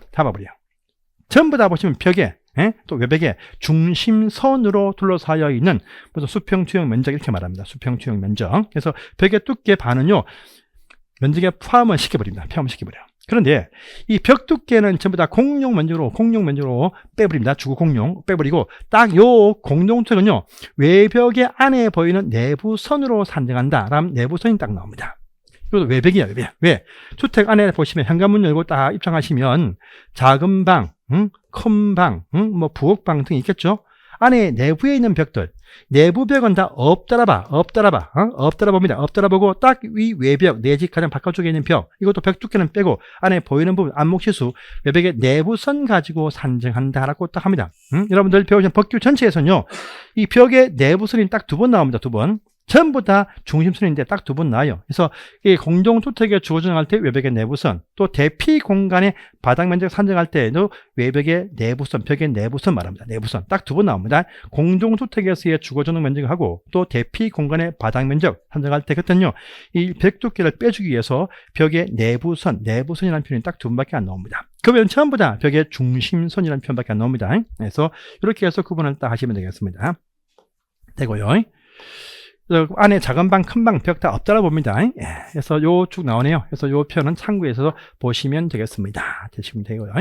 전부 다 보시면 벽에, 또 외벽에 중심선으로 둘러싸여 있는 무슨 수평 투영 면적 이렇게 말합니다. 수평 투영 면적. 그래서 벽의 두께 반은요, 면적에 포함을 시켜버립니다. 그런데 이 벽 두께는 전부 다 공용 면적으로 빼버립니다. 주거 공용 빼버리고 딱 요 공동주택은요, 외벽의 안에 보이는 내부선으로 산정한다. 라면 내부선이 딱 나옵니다. 이것도 외벽이야, 외벽. 왜? 주택 안에 보시면 현관문 열고 딱 입장하시면 작은 방, 큰 방, 뭐 부엌방 등이 있겠죠? 안에 내부에 있는 벽들, 내부 벽은 다 엎달아봅니다. 엎달아보고 딱 위 외벽, 내지 가장 바깥쪽에 있는 벽, 이것도 벽 두께는 빼고 안에 보이는 부분, 안목시수, 외벽의 내부선 가지고 산정한다라고 딱 합니다. 여러분들 배우신 법규 전체에서는요, 이 벽의 내부선이 딱 두 번 나옵니다. 두 번. 전부 다 중심선인데 딱 두 번 나와요. 그래서 이 공동주택에 주거 전용할 때 외벽의 내부선, 또 대피 공간의 바닥 면적 산정할 때에도 외벽의 내부선, 벽의 내부선 말합니다. 내부선 딱 두 번 나옵니다. 공동주택에서의 주거 전용 면적하고 또 대피 공간의 바닥 면적 산정할 때 그때는요, 이 벽 두께를 빼주기 위해서 벽의 내부선이라는 표현이 딱 두 번밖에 안 나옵니다. 그 외에는 전부 다 벽의 중심선이라는 표현밖에 안 나옵니다. 그래서 이렇게 해서 구분을 딱 하시면 되겠습니다. 되고요. 안에 작은 방, 큰 방, 벽 다 엎달아 봅니다. 그래서 요 쭉 나오네요. 그래서 요 표현은 참고해서 보시면 되겠습니다. 되시면 되고요.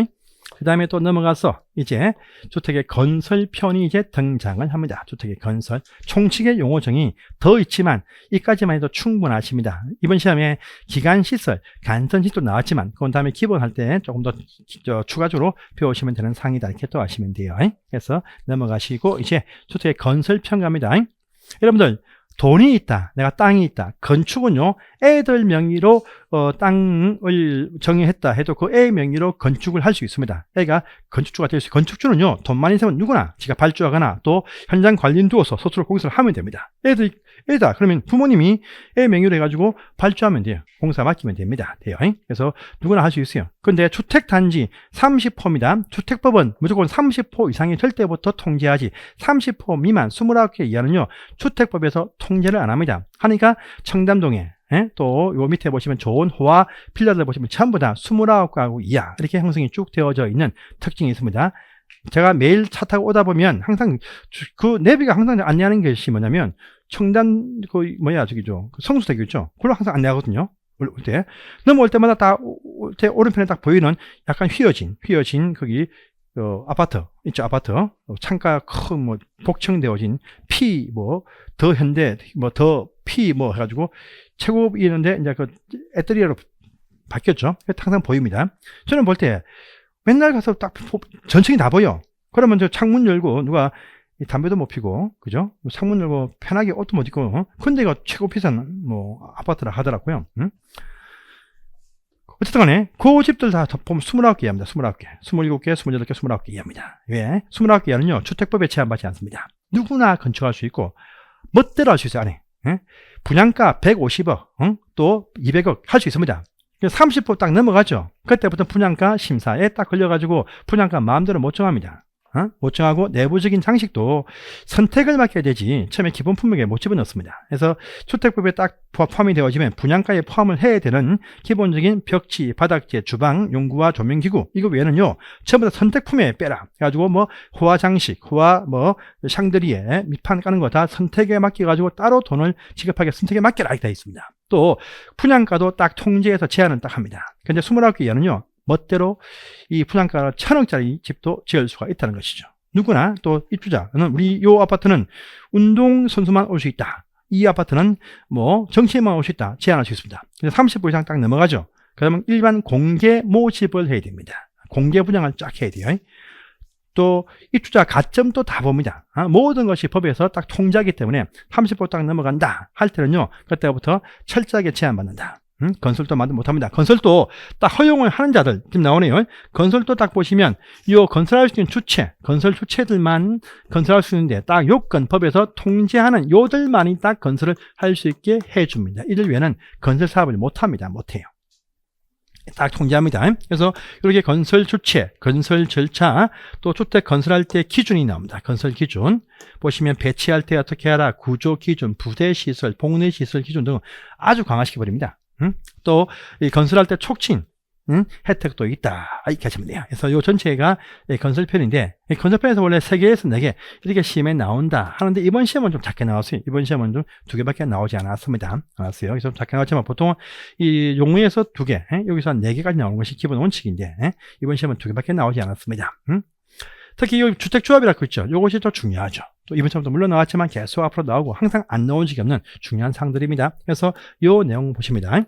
그 다음에 또 넘어가서 이제 주택의 건설편이 이제 등장을 합니다. 주택의 건설. 총칙의 용어정이 더 있지만 이까지만 해도 충분하십니다. 이번 시험에 기간시설, 간선시설도 나왔지만 그건 다음에 기본할 때 조금 더 추가적으로 배우시면 되는 사항이다. 이렇게 또 아시면 돼요. 그래서 넘어가시고 이제 주택의 건설편 갑니다. 여러분들, 돈이 있다, 내가 땅이 있다. 건축은요, 애들 명의로 땅을 정의했다 해도 그 애 명의로 건축을 할 수 있습니다. 애가 건축주가 될 수 있어요. 건축주는요, 돈 많이 세면 누구나 지가 발주하거나 또 현장 관리인 두어서 스스로 공사를 하면 됩니다. 애다 그러면 부모님이 애 명의로 해가지고 발주하면 돼요. 공사 맡기면 됩니다. 그래서 누구나 할 수 있어요. 근데 주택단지 30호입니다. 주택법은 무조건 30호 이상이 될 때부터 통제하지 30호 미만 29개 이하는요 주택법에서 통제를 안 합니다. 하니까 청담동에 또 요 밑에 보시면 좋은 호화 빌라들 보시면 전부 다 29가구 이하 이렇게 형성이 쭉 되어져 있는 특징이 있습니다. 제가 매일 차 타고 오다 보면 항상 그 내비가 항상 안내하는 것이 뭐냐면 청담 그 뭐야 저기죠 성수대교 있죠. 그걸로 항상 안내하거든요. 올 때 넘어올 때마다 딱 올 때 오른편에 딱 보이는 약간 휘어진 거기 아파트 있죠. 아파트 창가 큰 뭐 복층되어진 P 뭐 더 현대 뭐 더 P 뭐 해가지고 최고급이 있는데 이제 그 에테리어로 바뀌었죠. 항상 보입니다. 저는 볼 때 맨날 가서 딱 전층이 다 보여. 그러면 저 창문 열고 누가 담배도 못 피고, 그죠? 창문 열고 편하게 옷도 못 입고, 근데 이거 최고 비싼 뭐 아파트라 하더라고요. 응? 어쨌든 간에 그 집들 다 보면 29개 이하입니다. 29개, 27개, 28개, 29개 이하입니다. 왜? 29개 이하는요 주택법에 제한받지 않습니다. 누구나 건축할 수 있고 멋대로 할 수 있어요. 안에 분양가 150억 또 200억 할 수 있습니다. 30호 딱 넘어가죠. 그때부터 분양가 심사에 딱 걸려가지고 분양가 마음대로 못 정합니다. 못 정하고 내부적인 장식도 선택을 맡겨야 되지 처음에 기본 품목에 못 집어넣습니다. 그래서 주택법에 딱 포함이 되어지면 분양가에 포함을 해야 되는 기본적인 벽지, 바닥재, 주방, 용구와 조명기구 이거 외에는요 전부 다 선택품에 빼라 해가지고 뭐 호화 장식, 호화 뭐 샹드리에 밑판 까는 거 다 선택에 맡겨가지고 따로 돈을 지급하게 선택에 맡겨라 이렇게 되어 있습니다. 또 분양가도 딱 통제해서 제한을 딱 합니다. 근데 29개 이하는요 멋대로 이 분양가 1000억짜리 집도 지을 수가 있다는 것이죠. 누구나 또 입주자는 우리 요 아파트는 운동선수만 올 수 있다. 이 아파트는 뭐 정치인만 올 수 있다. 제한할 수 있습니다. 30호 이상 딱 넘어가죠. 그러면 일반 공개 모집을 해야 됩니다. 공개 분양을 쫙 해야 돼요. 또 입주자 가점도 다 봅니다. 모든 것이 법에서 딱 통제하기 때문에 30호 딱 넘어간다 할 때는요 그때부터 철저하게 제한받는다. 건설도 못합니다. 건설도 딱 허용을 하는 자들 지금 나오네요. 건설도 딱 보시면 이 건설할 수 있는 주체, 건설 주체들만 건설할 수 있는데 딱 요건법에서 통제하는 요들만이 딱 건설을 할 수 있게 해줍니다. 이들 외에는 건설 사업을 못합니다. 못해요. 딱 통제합니다. 그래서 이렇게 건설 주체, 건설 절차, 또 주택 건설할 때 기준이 나옵니다. 건설 기준 보시면 배치할 때 어떻게 하라, 구조 기준, 부대 시설, 복내 시설 기준 등 아주 강화시켜 버립니다. 또 이 건설할 때 촉진 혜택도 있다 이렇게 하시면 돼요. 그래서 이 전체가 건설편인데 건설편에서 원래 3개에서 4개 이렇게 시험에 나온다 하는데 이번 시험은 좀 작게 나왔어요. 이번 시험은 좀 2개밖에 나오지 않았습니다. 나왔어요. 그래서 작게 나왔지만 보통 이 용어에서 2개 여기서 한 4개까지 나오는 것이 기본 원칙인데 이번 시험은 2개밖에 나오지 않았습니다. 특히 이 주택조합이라고 있죠. 이것이 더 중요하죠. 또 이번 시험도 물론 나왔지만 계속 앞으로 나오고 항상 안 나온 적이 없는 중요한 사항들입니다. 그래서 이 내용 보십니다.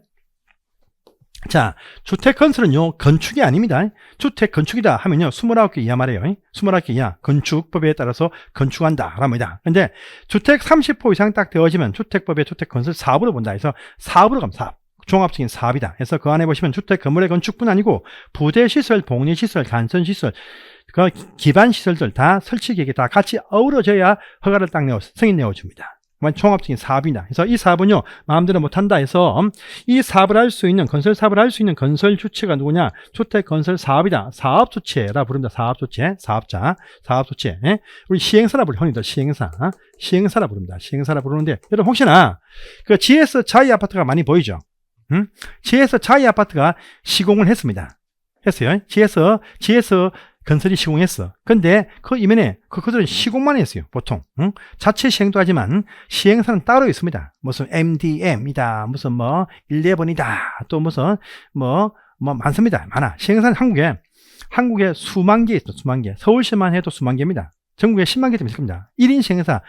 자, 주택 건설은요 건축이 아닙니다. 주택 건축이다 하면요 29개 이하 말이에요. 29개 이하 건축법에 따라서 건축한다랍니다. 근데 주택 30호 이상 딱 되어지면 주택법의 주택 건설 사업으로 본다 해서 사업으로 가면 사업 종합적인 사업이다. 그래서 그 안에 보시면 주택 건물의 건축뿐 아니고 부대시설, 복리시설, 간선시설 그 기반 시설들 다 설치 계획이 다 같이 어우러져야 허가를 딱 승인 내어줍니다. 종합적인 사업이다. 그래서 이 사업은요 마음대로 못한다 해서 이 사업을 할 수 있는 건설 사업을 할 수 있는 건설 주체가 누구냐? 주택 건설 사업이다. 사업 주체라 부릅니다. 사업 주체, 사업자, 사업 주체. 우리 시행사라 부르 흔히들 시행사라 부릅니다. 시행사라 부르는데 여러분 혹시나 그 GS 자이 아파트가 많이 보이죠? GS 자이 아파트가 시공을 했습니다. 했어요. GS 건설이 시공했어. 근데 그 이면에 그들은 시공만 했어요. 보통. 자체 시행도 하지만 시행사는 따로 있습니다. 무슨 MDM이다. 무슨 뭐 11이다. 또 무슨 뭐 많습니다. 많아. 시행사는 한국에 수만 개 있어. 수만 개. 서울시만 해도 수만 개입니다. 전국에 10만 개쯤 있을 겁니다. 1인 시행사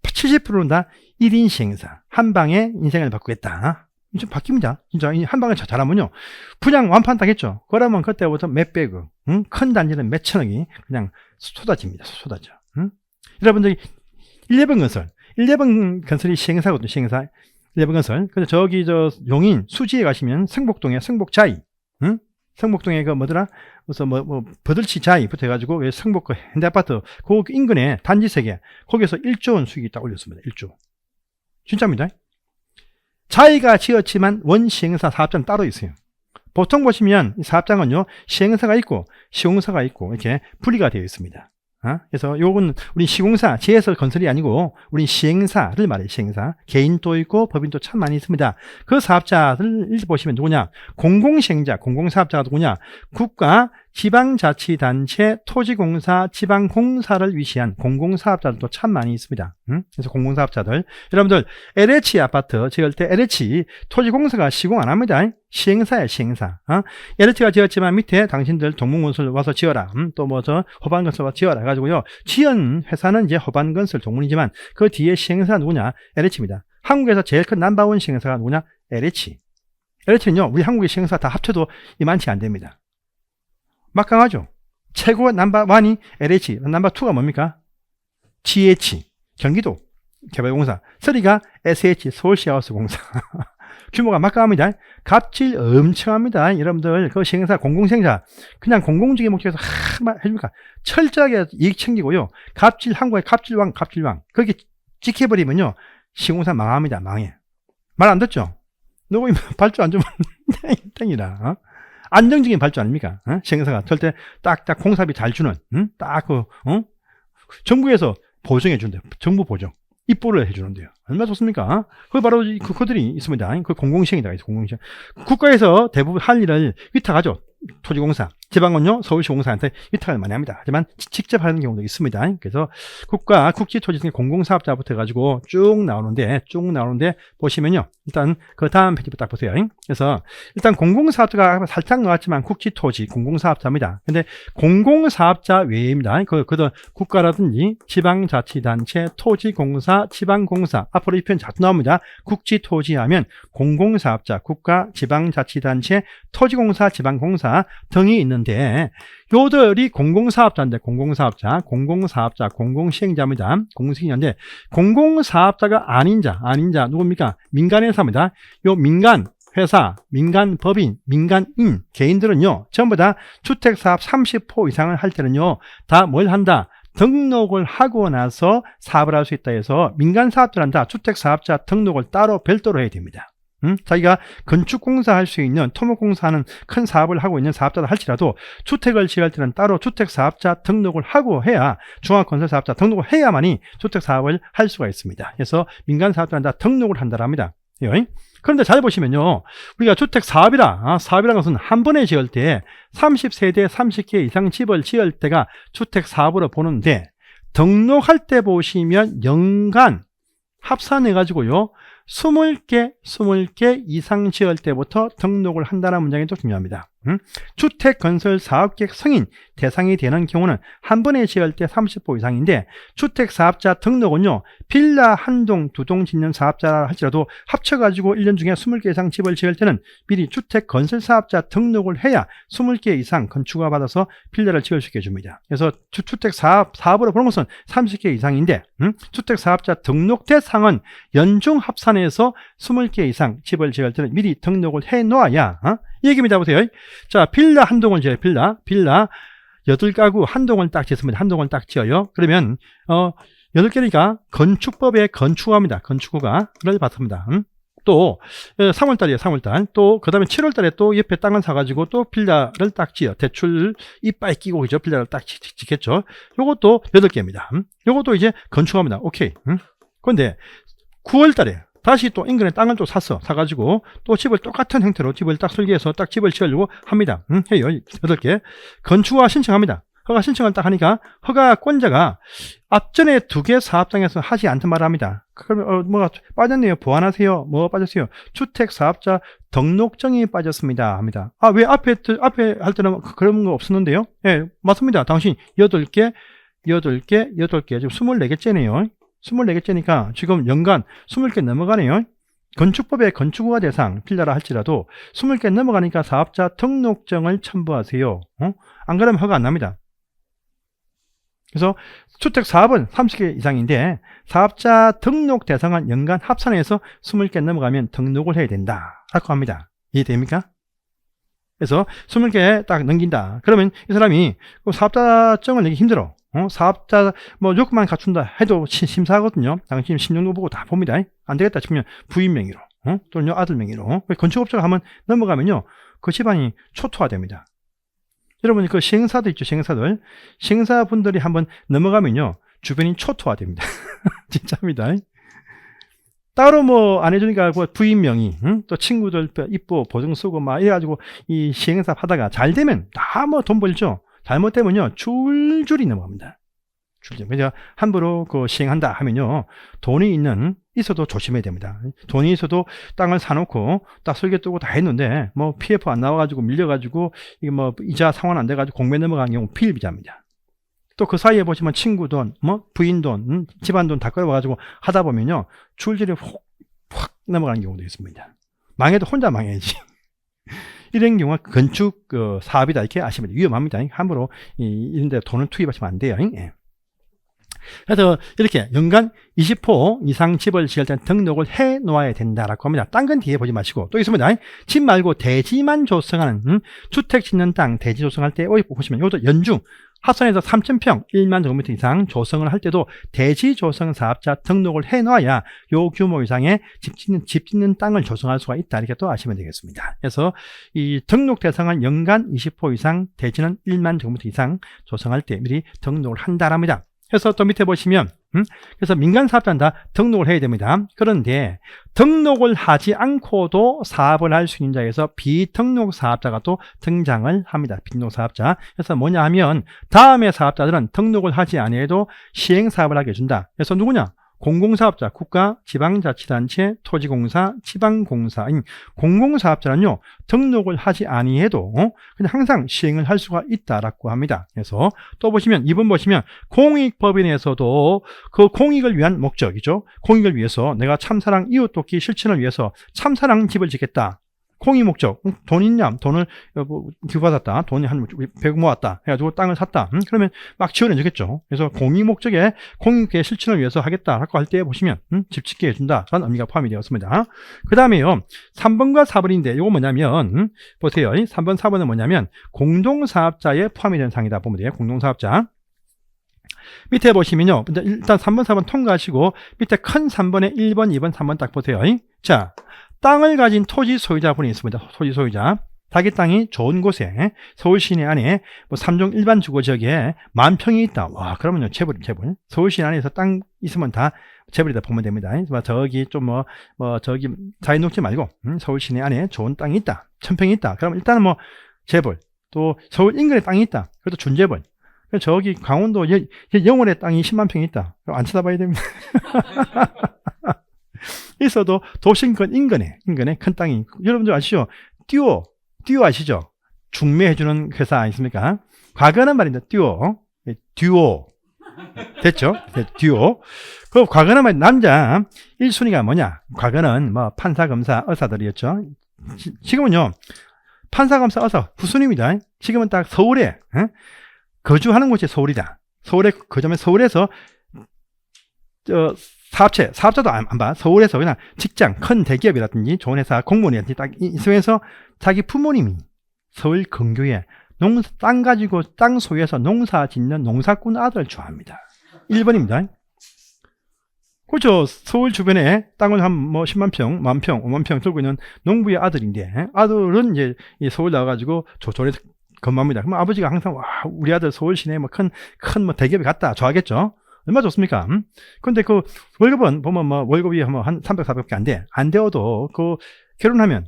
70%는 다 1인 시행사. 한 방에 인생을 바꾸겠다. 좀 바뀝니다. 진짜 한 방에 잘하면요 분양 완판 딱 했죠. 그러면 그때부터 몇백억, 큰 단지는 몇천억이 그냥 쏟아집니다. 쏟아져. 여러분들이 11건설, 건설이 시행사거든요. 시행사 11건설. 근데 저기 용인 수지에 가시면 성복동에 성복자이, 성복동에 그 뭐더라 무슨 뭐 버들치 자이부터 해가지고 성복 그 현대아파트 그 인근에 단지 3개 거기서 1조 원 수익이 딱 올렸습니다. 1조. 진짜입니다. 자기가 지었지만 원시행사 사업자는 따로 있어요. 보통 보시면 이 사업장은요, 시행사가 있고 시공사가 있고 이렇게 분리가 되어 있습니다. 그래서 요건 우리 시공사, 지에서 건설이 아니고 우리 시행사를 말해요. 시행사. 개인도 있고 법인도 참 많이 있습니다. 그 사업자들 보시면 누구냐? 공공시행자, 공공사업자가 누구냐? 국가, 지방자치단체, 토지공사, 지방공사를 위시한 공공사업자들도 참 많이 있습니다. 그래서 공공사업자들. 여러분들, LH 아파트 지을 때 LH 토지공사가 시공 안 합니다. 시행사야, 시행사. LH가 지었지만 밑에 당신들 동문건설 와서 지어라. 또 뭐 저 호반건설 와서 지어라. 가지고요. 지은 회사는 이제 호반건설 동문이지만 그 뒤에 시행사 누구냐? LH입니다. 한국에서 제일 큰 넘버원 시행사가 누구냐? LH. LH는요, 우리 한국의 시행사 다 합쳐도 이만치 안 됩니다. 막강하죠. 최고 넘버1이 LH, 넘버2가 뭡니까? GH, 경기도 개발공사, 3가 SH, 서울시하우스공사. 규모가 막강합니다. 갑질 엄청 합니다. 여러분들, 그 시행사, 공공시행사, 그냥 공공적인 목적에서 해줍니까? 철저하게 이익 챙기고요. 갑질, 한국의 갑질왕, 갑질왕. 그렇게 찍혀버리면요, 시공사 망합니다. 망해. 말 안 듣죠? 누구 발주 안 주면 땡이라. 안정적인 발주 아닙니까? 시행사가 절대 딱딱 공사비 잘 주는, 정부에서 보증해 준대요. 정부 보증. 입보를 해주는데요. 얼마나 좋습니까? 그 바로 그들이 있습니다. 그 공공시행이다. 공공시행. 국가에서 대부분 할 일을 위탁하죠. 토지공사, 지방은요, 서울시공사한테 위탁을 많이 합니다. 하지만 직접 하는 경우도 있습니다. 그래서 국가, 국지토지등의 공공사업자부터 해가지고 쭉 나오는데 보시면요. 일단 그 다음 페이지 딱 보세요. 그래서 일단 공공사업자가 살짝 나왔지만 국지토지 공공사업자입니다. 근데 공공사업자 외입니다. 그도 국가라든지 지방자치단체, 토지공사, 지방공사, 앞으로 이 표현 자주 나옵니다. 국지토지 하면 공공사업자, 국가, 지방자치단체, 토지공사, 지방공사 등이 있는데 요들이 공공사업자인데 공공사업자, 공공시행자입니다. 공공시행자인데 공공사업자가 아닌 자 누굽니까? 민간회사입니다. 요 민간 회사, 민간 법인, 민간인, 개인들은요 전부 다 주택사업 30호 이상을 할 때는요 다 뭘 한다? 등록을 하고 나서 사업을 할 수 있다 해서 민간사업들은 다 주택사업자 등록을 따로 별도로 해야 됩니다. 자기가 건축공사 할 수 있는 토목공사하는 큰 사업을 하고 있는 사업자다 할지라도 주택을 지을 때는 따로 주택사업자 등록을 하고 해야 종합건설사업자 등록을 해야만이 주택사업을 할 수가 있습니다. 그래서 민간사업자는 다 등록을 한다랍니다. 그런데 잘 보시면요, 우리가 주택사업이라, 사업이라는 것은 한 번에 지을 때 30세대 30개 이상 집을 지을 때가 주택사업으로 보는데 등록할 때 보시면 연간 합산해가지고요 20개 이상 지을 때부터 등록을 한다는 문장이 또 중요합니다. 주택건설 사업계획 승인 대상이 되는 경우는 한 번에 지을 때 30호 이상인데 주택사업자 등록은요 빌라 한 동, 두 동 짓는 사업자라 할지라도 합쳐가지고 1년 중에 20개 이상 집을 지을 때는 미리 주택건설 사업자 등록을 해야 20개 이상 건축허가 받아서 빌라를 지을 수 있게 해줍니다. 그래서 주택사업으로 보는 것은 30개 이상인데 주택사업자 등록 대상은 연중 합산해서 20개 이상 집을 지을 때는 미리 등록을 해 놓아야 이 얘기입니다. 보세요. 자, 빌라 한 동을 지어요. 빌라 8가구 한 동을 딱 짓습니다. 한 동을 딱 지어요. 그러면 8개니까 건축법에 건축허가입니다. 건축허가를 받습니다. 또 3월달이에요. 3월달. 또 그 다음에 7월달에 또 옆에 땅을 사가지고 또 빌라를 딱 지어. 대출 이빨 끼고 그죠? 빌라를 딱 짓겠죠. 요것도 8개입니다. 요것도 이제 건축허가입니다. 오케이. 그런데 9월달에 다시 또 인근에 땅을 또 사가지고 또 집을 똑같은 형태로 집을 딱 설계해서 딱 집을 지으려고 합니다. 해요. 8개. 건축허가 신청합니다. 허가 신청을 딱 하니까 허가권자가 앞전에 2개 사업장에서 하지 않던 말을 합니다. 그러면 뭐가 빠졌네요. 보완하세요. 뭐 빠졌어요? 주택사업자 등록증이 빠졌습니다. 합니다. 아, 왜 앞에 할 때는 그런 거 없었는데요? 예, 맞습니다. 당신 8개, 지금 24개째네요. 24개째니까 지금 연간 20개 넘어가네요. 건축법의 건축허가 대상 빌라라 할지라도 20개 넘어가니까 사업자 등록증을 첨부하세요. 안 그러면 허가 안 납니다. 그래서 주택사업은 30개 이상인데 사업자 등록 대상은 연간 합산해서 20개 넘어가면 등록을 해야 된다 라고 합니다. 이해됩니까? 그래서 20개 딱 넘긴다. 그러면 이 사람이 사업자증을 내기 힘들어. 사업자 요건만 갖춘다 해도 심사하거든요. 당신 신용도 보고 다 봅니다. 안 되겠다 싶으면 부인 명의로 또는 아들 명의로 건축업자가 한번 넘어가면요 그 집안이 초토화됩니다. 여러분 그 시행사들 있죠, 시행사들. 시행사분들이 한번 넘어가면요, 주변이 초토화됩니다. 진짜입니다. 따로 뭐 안 해주니까 부인 명의, 또 친구들 이뻐 보증 쓰고 막 이래가지고 이 시행사 하다가 잘 되면 다 뭐 돈 벌죠. 잘못되면요, 줄줄이 넘어갑니다. 그래서 함부로 그 시행한다 하면요, 돈이 있어도 조심해야 됩니다. 돈이 있어도 땅을 사놓고 딱 설계 뜨고 다 했는데 뭐 PF 안 나와가지고 밀려가지고 이게 뭐 이자 상환 안 돼가지고 공매 넘어가는 경우 피일비자입니다. 또 그 사이에 보시면 친구 돈, 뭐 부인 돈, 집안 돈 다 끌어와가지고 하다 보면요, 줄줄이 확 넘어가는 경우도 있습니다. 망해도 혼자 망해야지. 이런 경우가 건축 사업이다 이렇게 아시면 위험합니다. 함부로 이런 데 돈을 투입하시면 안 돼요. 예. 그래서 이렇게 연간 20호 이상 집을 지을 때 등록을 해 놓아야 된다라고 합니다. 딴 건 뒤에 보지 마시고 또 있습니다. 집 말고 대지만 조성하는 주택 짓는 땅 대지 조성할 때 보시면 이것도 연중 합산해서 3,000평 1만 제곱미터 이상 조성을 할 때도 대지 조성 사업자 등록을 해 놔야 요 규모 이상의 집 짓는 땅을 조성할 수가 있다 이렇게 또 아시면 되겠습니다. 그래서 이 등록 대상은 연간 20호 이상 대지는 1만 제곱미터 이상 조성할 때 미리 등록을 한다랍니다. 그래서 또 밑에 보시면 그래서 민간 사업자는 다 등록을 해야 됩니다. 그런데 등록을 하지 않고도 사업을 할 수 있는 자에서 비등록 사업자가 또 등장을 합니다. 비등록 사업자. 그래서 뭐냐 하면 다음의 사업자들은 등록을 하지 않아도 시행사업을 하게 해준다. 그래서 누구냐? 공공사업자, 국가, 지방자치단체, 토지공사, 지방공사인 공공사업자는요, 등록을 하지 아니해도 그냥 항상 시행을 할 수가 있다라고 합니다. 그래서 또 보시면 2번 보시면 공익법인에서도 그 공익을 위한 목적이죠. 공익을 위해서 내가 참사랑 이웃돕기 실천을 위해서 참사랑 집을 짓겠다. 공익 목적, 돈 있냐? 돈을 기부받았다. 돈이 한 100억 모았다. 해가지고 땅을 샀다. 그러면 막 지원해 주겠죠. 그래서 공익 목적에 공익의 실천을 위해서 하겠다라고 할 때 보시면 집 짓게 해준다라는 의미가 포함이 되었습니다. 그 다음에요, 3번과 4번인데 이거 뭐냐면 보세요. 3번, 4번은 뭐냐면 공동사업자에 포함이 되는 사항이다 보면 돼요. 공동사업자. 밑에 보시면요, 일단 3번, 4번 통과하시고 밑에 큰 3번에 1번, 2번, 3번 딱 보세요. 자, 땅을 가진 토지 소유자분이 있습니다. 토지 소유자. 자기 땅이 좋은 곳에 서울 시내 안에 뭐 3종 일반 주거 지역에 10,000평이 있다. 와, 그러면요, 재벌. 서울 시내 안에서 땅 있으면 다 재벌이다 보면 됩니다. 저기 좀 저기 자연 녹지 말고 서울 시내 안에 좋은 땅이 있다. 1,000평이 있다. 그러면 일단은 뭐 재벌. 또 서울 인근에 땅이 있다. 그것도 준재벌. 저기 강원도 영월에 땅이 10만 평이 있다. 안 쳐다봐야 됩니다. 있어도 도심권 인근에 큰 땅이, 여러분들 아시죠? 듀오 아시죠? 중매해주는 회사 아니십니까? 과거는 말입니다. 듀오 됐죠? 듀오. 그 과거는 말이야, 남자 1순위가 뭐냐? 과거는 뭐 판사, 검사, 의사들이었죠. 지금은요, 판사, 검사, 의사 후순위입니다. 지금은 딱 서울에 거주하는 곳이 서울이다. 서울에 거주하면 서울에서 사업자도 안 봐. 서울에서 그냥 직장, 큰 대기업이라든지 좋은 회사, 공무원이라든지 딱 있으면서 자기 부모님이 서울 근교에 땅 가지고 땅 소유해서 농사 짓는 농사꾼 아들을 좋아합니다. 1번입니다. 그렇죠. 서울 주변에 땅을 한 뭐 10만 평, 10,000평, 5만 평 들고 있는 농부의 아들인데, 아들은 이제 서울 나와가지고 조선에서 근무합니다. 그럼 아버지가 항상 와, 우리 아들 서울 시내에 뭐 큰 뭐 대기업에 갔다 좋아하겠죠. 얼마 좋습니까? 근데 그 월급은 보면 뭐 월급이 한 300, 400밖에 안 되어도 그 결혼하면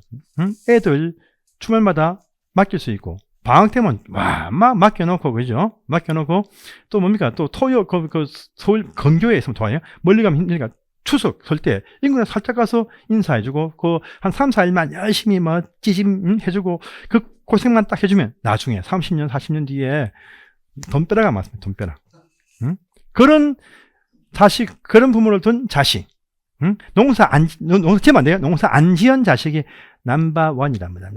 애들 주말마다 맡길 수 있고, 방학 때면 와, 맡겨놓고, 그죠? 맡겨놓고 또 뭡니까? 또 토요 그 서울 근교에 있으면 좋아요. 멀리 가면 힘드니까 추석 설 때 인근에 살짝 가서 인사해주고 그 한 3, 4일만 열심히 뭐 찌짐 해주고 그 고생만 딱 해주면 나중에 30년, 40년 뒤에 돈벼락가 맞습니다. 돈벼락. 그런 자식, 그런 부모를 둔 자식, 농사 안 돼요. 농사 안 지은 자식이 넘버원이랍니다.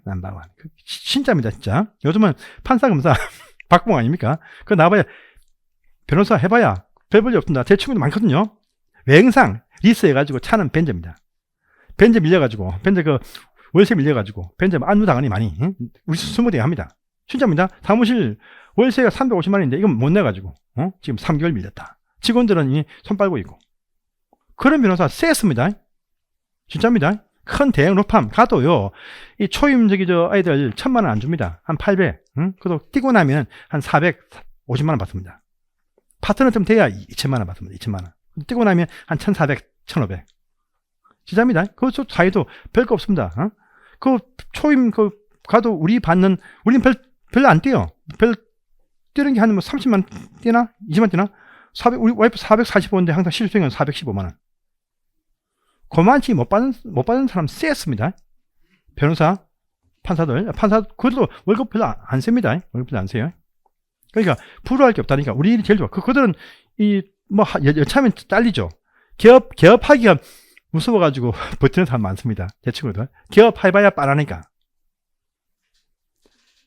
넘버원. 진짜입니다, 진짜. 요즘은 판사, 검사, 박봉 아닙니까? 그거 나와봐야, 변호사 해봐야 별 볼일 없습니다. 제 친구도 많거든요. 외행상 리스 해가지고 차는 벤저입니다. 벤저 밀려가지고, 월세 밀려가지고, 벤저 안누당하니 많이, 우리 20대 합니다. 진짜입니다. 사무실 월세가 350만 원인데 이건 못 내가지고 지금 3개월 밀렸다. 직원들은 손 빨고 있고. 그런 변호사 쎄습니다. 진짜입니다. 큰 대형 로펌 가도요, 이 초임 아이들 1000만 원 안 줍니다. 한 800. 그래도 뛰고 나면 한 450만 원 받습니다. 파트너 좀 돼야 2000만 원 받습니다. 2000만 원. 뛰고 나면 한 1400, 1500. 진짜입니다. 그 사이도 별거 없습니다. 그 초임 가도 우리는 별로 안 뛰어. 뛰는 게 한 뭐 30만 뛰나? 20만 뛰나? 우리 와이프 445인데 항상 실수행은 415만 원. 그만치 못 받는 사람 쎄습니다. 변호사, 판사, 그래도 월급 별로 안 셉니다. 월급 별로 안 세요. 그러니까, 불우할 게 없다니까. 우리 일이 제일 좋아. 그들은, 여차하면 잘리죠. 개업하기가 무서워가지고 버티는 사람 많습니다. 제 친구들. 개업해봐야 빠라니까.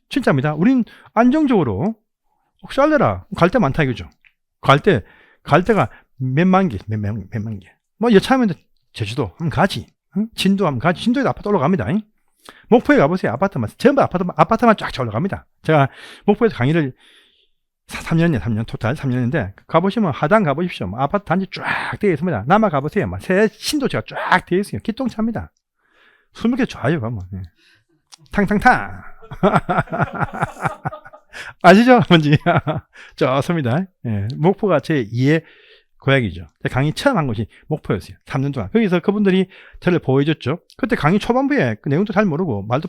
진짜입니다. 우린 안정적으로, 잘려라. 갈 데 많다 이거죠. 갈 데가 몇만 개. 여차하면 제주도 한번 가지. 진도 한번 가지. 진도에도 아파트 올라갑니다. 목포에 가보세요. 아파트만. 전부 아파트만 쫙 올라갑니다. 제가 목포에서 강의를 3년, 토탈 3년인데, 가보시면 하단 가보십시오. 아파트 단지 쫙 되어 있습니다. 남아 가보세요. 새 신도시가 쫙 되어 있어요. 기똥차입니다. 술 먹기 좋아요, 가면. 탕탕탕. 아시죠? 뭔지. 좋습니다. 예, 목포가 제 2의 고향이죠. 강의 처음 한 곳이 목포였어요. 3년 동안. 거기서 그분들이 저를 보여줬죠. 그때 강의 초반부에 그 내용도 잘 모르고 말도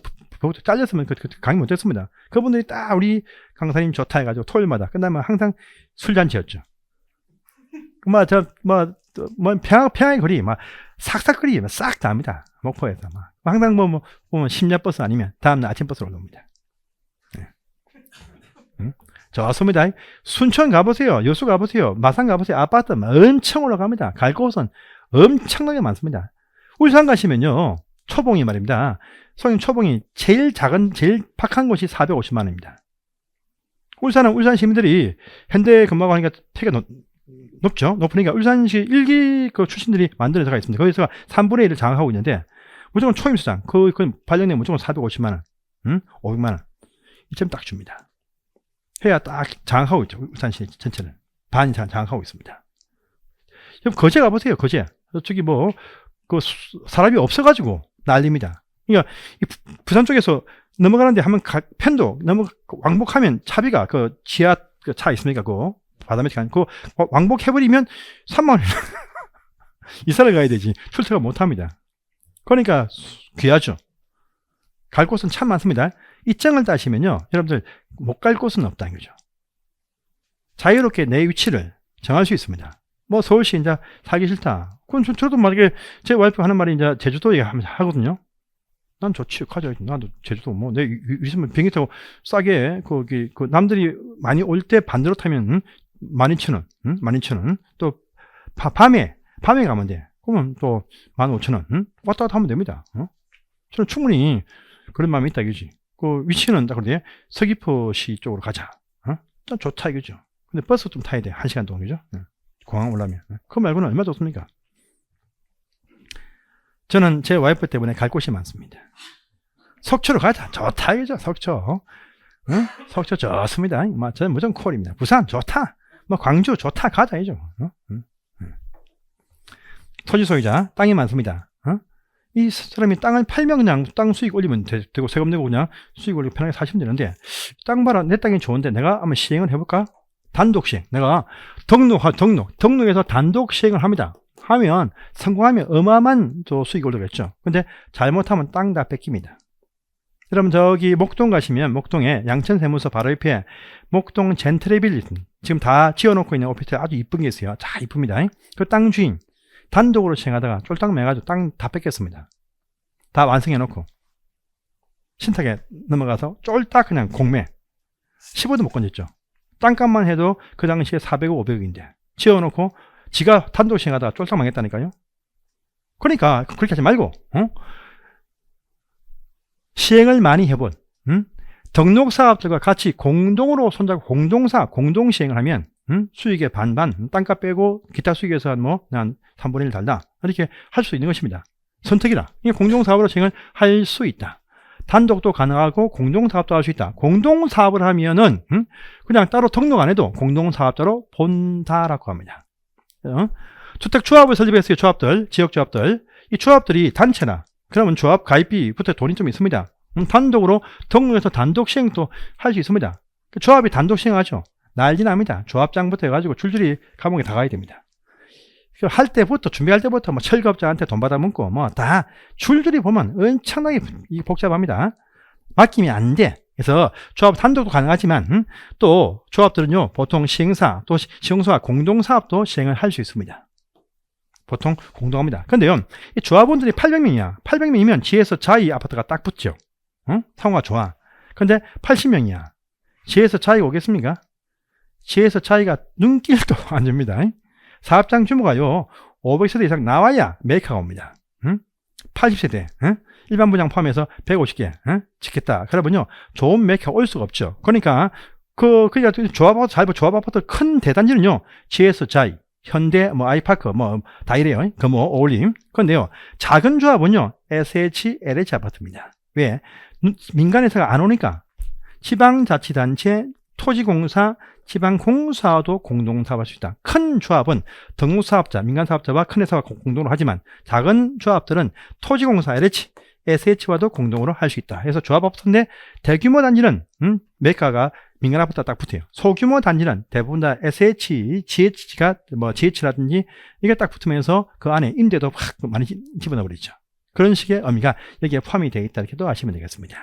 잘렸으면 그 강의 못했습니다. 그분들이 딱 우리 강사님 좋다 해가지고 토요일마다 끝나면 항상 술잔치였죠. 평양의 거리, 싹싹 거리, 싹 다 합니다. 목포에서. 항상 보면 심야버스 아니면 다음날 아침버스로 올라옵니다. 좋습니다. 순천 가보세요. 여수 가보세요. 마산 가보세요. 아파트 엄청 올라갑니다. 갈 곳은 엄청나게 많습니다. 울산 가시면요, 초봉이 말입니다. 성인 초봉이 제일 팍한 곳이 450만 원입니다. 울산은 울산 시민들이 현대 근무하고 하니까 되게 높죠. 높으니까 울산시 1기 출신들이 만드는 데가 있습니다. 거기서 3분의 1을 장악하고 있는데, 무조건 초임수당, 그 발령내 무조건 450만 원, 500만 원. 이점 딱 줍니다. 해야 딱 장악하고 있죠. 울산시 전체는. 반 이상 장악하고 있습니다. 그럼 거제 가보세요. 거제. 저기 사람이 없어가지고 난립니다. 그러니까 부산 쪽에서 넘어가는데 한번 편도 왕복하면 차비가 지하 차 있습니까? 바다메티 왕복해버리면 3만 원. 이사를 가야 되지. 출퇴가 못합니다. 그러니까 귀하죠. 갈 곳은 참 많습니다. 이점을 따시면요, 여러분들 못 갈 곳은 없다는 거죠. 자유롭게 내 위치를 정할 수 있습니다. 서울시 이제 살기 싫다. 그건 저도 만약에 제 와이프가 하는 말이 이제 제주도에 하거든요. 난 좋지, 가자. 나도 제주도 내 있으면 비행기 타고 싸게 남들이 많이 올 때 반대로 타면 12,000원, 12,000원. 또 밤에 가면 돼. 그러면 또 15,000원. 왔다 갔다 하면 됩니다. 저는 충분히 그런 마음이 있다 이거지. 위치는 딱 그런데 서귀포시 쪽으로 가자. 좀 좋다 이거죠. 근데 버스 좀 타야 돼. 1시간 동안, 그죠? 공항 올라면. 그거 말고는 얼마 좋습니까? 저는 제 와이프 때문에 갈 곳이 많습니다. 속초로 가자. 좋다 이거죠. 속초. 속초 좋습니다. 저는 무조건 콜입니다. 부산 좋다. 광주 좋다. 가자 이죠. 토지 소유자, 땅이 많습니다. 이 사람이 땅을 팔면 그냥 땅 수익 올리면 되고, 세금 내고 그냥 수익 올리고 편하게 사시면 되는데, 땅 봐라, 내 땅이 좋은데 내가 한번 시행을 해볼까? 단독 시행. 내가 등록해서 단독 시행을 합니다. 하면, 성공하면 어마어마한 수익 올리겠죠. 근데 잘못하면 땅 다 뺏깁니다. 여러분, 저기 목동 가시면, 목동에 양천세무서 바로 옆에 목동 젠트레빌, 지금 다 지어놓고 있는 오피스텔 아주 이쁜 게 있어요. 자, 이쁩니다. 그 땅 주인. 단독으로 시행하다가 쫄딱 매가지고 땅 다 뺏겼습니다. 다 완성해놓고 신탁에 넘어가서 쫄딱 그냥 공매. 15도 못 건졌죠. 땅값만 해도 그 당시에 400억, 500억인데 지어놓고 지가 단독 시행하다가 쫄딱 망했다니까요. 그러니까 그렇게 하지 말고 시행을 많이 해본 등록사업들과 같이 공동으로 손잡고 공동시행을 하면 수익의 반반, 땅값 빼고 기타 수익에서 한 3분의 1 달다. 이렇게 할 수 있는 것입니다. 선택이다. 이게 공동사업으로 시행을 할 수 있다. 단독도 가능하고 공동사업도 할 수 있다. 공동사업을 하면은 그냥 따로 등록 안 해도 공동사업자로 본다라고 합니다. 주택조합을 설립했어요. 조합들, 지역조합들. 이 조합들이 단체나 그러면 조합 가입비부터 돈이 좀 있습니다. 단독으로 등록해서 단독 시행도 할 수 있습니다. 조합이 단독 시행하죠. 난리 납니다. 조합장부터 해가지고 줄줄이 감옥에 다 가야 됩니다. 할 때부터, 준비할 때부터 뭐 철거업자한테 돈 받아먹고 뭐 다 줄줄이 보면 엄청나게 복잡합니다. 맡기면 안 돼. 그래서 조합 단독도 가능하지만 또 조합들은요, 보통 시행사, 또 시행사와 공동사업도 시행을 할 수 있습니다. 보통 공동합니다. 근데요, 이 조합원들이 800명이야. 800명이면 지에서 자이 아파트가 딱 붙죠. 상호가 좋아. 근데 80명이야. 지에서 자이가 오겠습니까? 지에서 자이가 눈길도 안 줍니다. 사업장 규모가요, 500세대 이상 나와야 메이커가 옵니다. 80세대, 일반 분양 포함해서 150개, 짓겠다. 그러면요, 좋은 메이커가 올 수가 없죠. 그러니까, 그러니까 조합 아파트 큰 대단지는요, 지에서 자이, 현대, 뭐, 아이파크, 뭐, 다 이래요. 그 뭐, 어울림. 그런데요, 작은 조합은요, SH, LH 아파트입니다. 왜? 민간에서가 안 오니까, 지방자치단체, 토지공사, 지방공사도 공동사업할 수 있다. 큰 조합은 등록사업자, 민간사업자와 큰 회사와 공동으로 하지만 작은 조합들은 토지공사, LH, SH와도 공동으로 할 수 있다. 그래서 조합 아파트인데 대규모 단지는 매가가 민간 아파트가 딱 붙어요. 소규모 단지는 대부분 다 SH, GH가 뭐 GH라든지 이게 딱 붙으면서 그 안에 임대도 확 많이 집어넣어 버리죠. 그런 식의 의미가 여기에 포함이 되어 있다. 이렇게도 아시면 되겠습니다.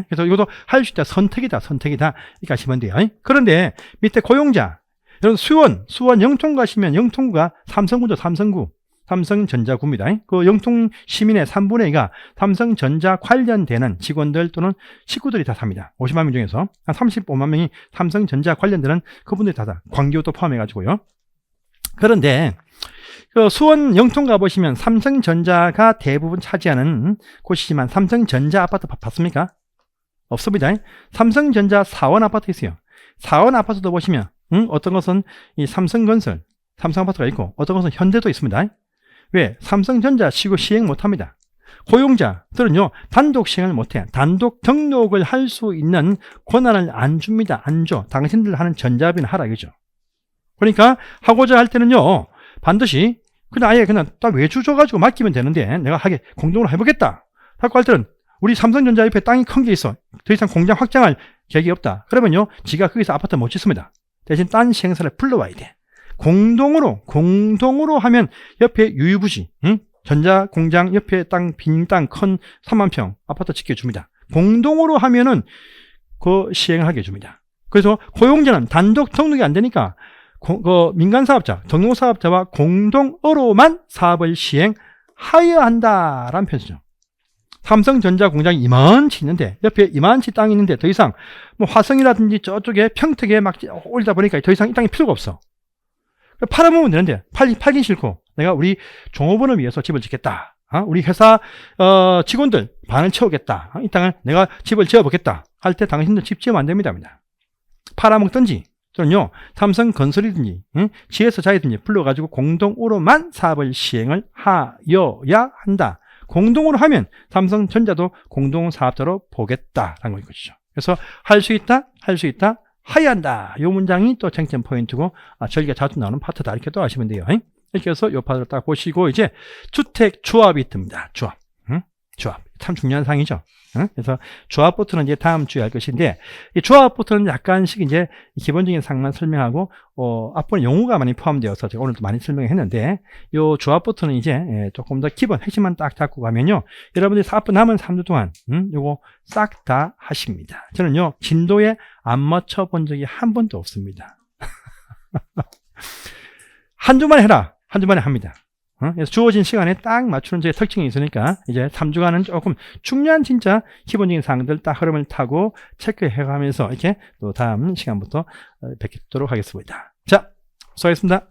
그래서 이것도 할 수 있다. 선택이다. 이렇게 하시면 돼요. 그런데 밑에 고용자, 여러분 수원 영통 가시면 영통구가 삼성구죠. 삼성전자구입니다. 그 영통 시민의 3분의 2가 삼성전자 관련되는 직원들 또는 식구들이 다 삽니다. 50만 명 중에서 한 35만 명이 삼성전자 관련되는 그분들이 다 사. 광교도 포함해가지고요. 그런데 그 수원 영통 가보시면 삼성전자가 대부분 차지하는 곳이지만 삼성전자 아파트 봤습니까? 없습니다. 삼성전자 사원 아파트 있어요. 사원 아파트도 보시면 어떤 것은 이 삼성건설, 삼성아파트가 있고 어떤 것은 현대도 있습니다. 왜? 삼성전자 시행 못합니다. 고용자들은요, 단독 시행을 못해. 단독 등록을 할 수 있는 권한을 안 줍니다. 안 줘. 당신들 하는 전자비는 하라 이거죠. 그러니까 하고자 할 때는요, 반드시 그냥 아예 그냥 딱 외주 줘가지고 맡기면 되는데 내가 하게 공동으로 해보겠다 하고 할 때는 우리 삼성전자 옆에 땅이 큰 게 있어. 더 이상 공장 확장할 계획이 없다. 그러면요, 지가 거기서 아파트 못 짓습니다. 대신 딴 시행사를 불러와야 돼. 공동으로 하면 옆에 유유부지, 전자 공장 옆에 빈 땅 큰 3만 평 아파트 지켜줍니다. 공동으로 하면은 그 시행하게 해줍니다. 그래서 고용자는 단독 등록이 안 되니까 민간사업자, 등록사업자와 공동으로만 사업을 시행하여야 한다라는 표시죠. 삼성전자 공장이 이만치 있는데, 옆에 이만치 땅이 있는데 더 이상 뭐 화성이라든지 저쪽에 평택에 막 올리다 보니까 더 이상 이 땅이 필요가 없어. 팔아먹으면 되는데 팔긴 싫고 내가 우리 종업원을 위해서 집을 짓겠다. 우리 회사 직원들 반을 채우겠다. 이 땅을 내가 집을 지어보겠다 할 때 당신들 집 지으면 안 됩니다. 팔아먹든지 또는요, 삼성건설이든지 지에서 자이든지 불러가지고 공동으로만 사업을 시행을 하여야 한다. 공동으로 하면 삼성전자도 공동사업자로 보겠다라는 것이죠. 그래서 할 수 있다, 하여야 한다. 이 문장이 또 쟁점 포인트고, 저희가 자주 나오는 파트다. 이렇게 또 아시면 돼요. 이렇게 해서 이 파트를 딱 보시고, 이제 주택 조합이 뜹니다. 조합. 참 중요한 사항이죠. 그래서 조합부터는 이제 다음 주에 할 것인데, 이 조합부터는 약간씩 이제 기본적인 사항만 설명하고, 앞부분 용어가 많이 포함되어서 제가 오늘도 많이 설명했는데, 이 조합부터는 이제 조금 더 기본 핵심만 딱 잡고 가면요, 여러분들이 남은 3주 동안 요거 싹 다 하십니다. 저는요, 진도에 안 맞춰본 적이 한 번도 없습니다. 한 주만에 해라. 한 주만에 합니다. 그래서 주어진 시간에 딱 맞추는 제 특징이 있으니까 이제 3주간은 조금 중요한 진짜 기본적인 사항들 딱 흐름을 타고 체크해 가면서 이렇게 또 다음 시간부터 뵙도록 하겠습니다. 자, 수고하셨습니다.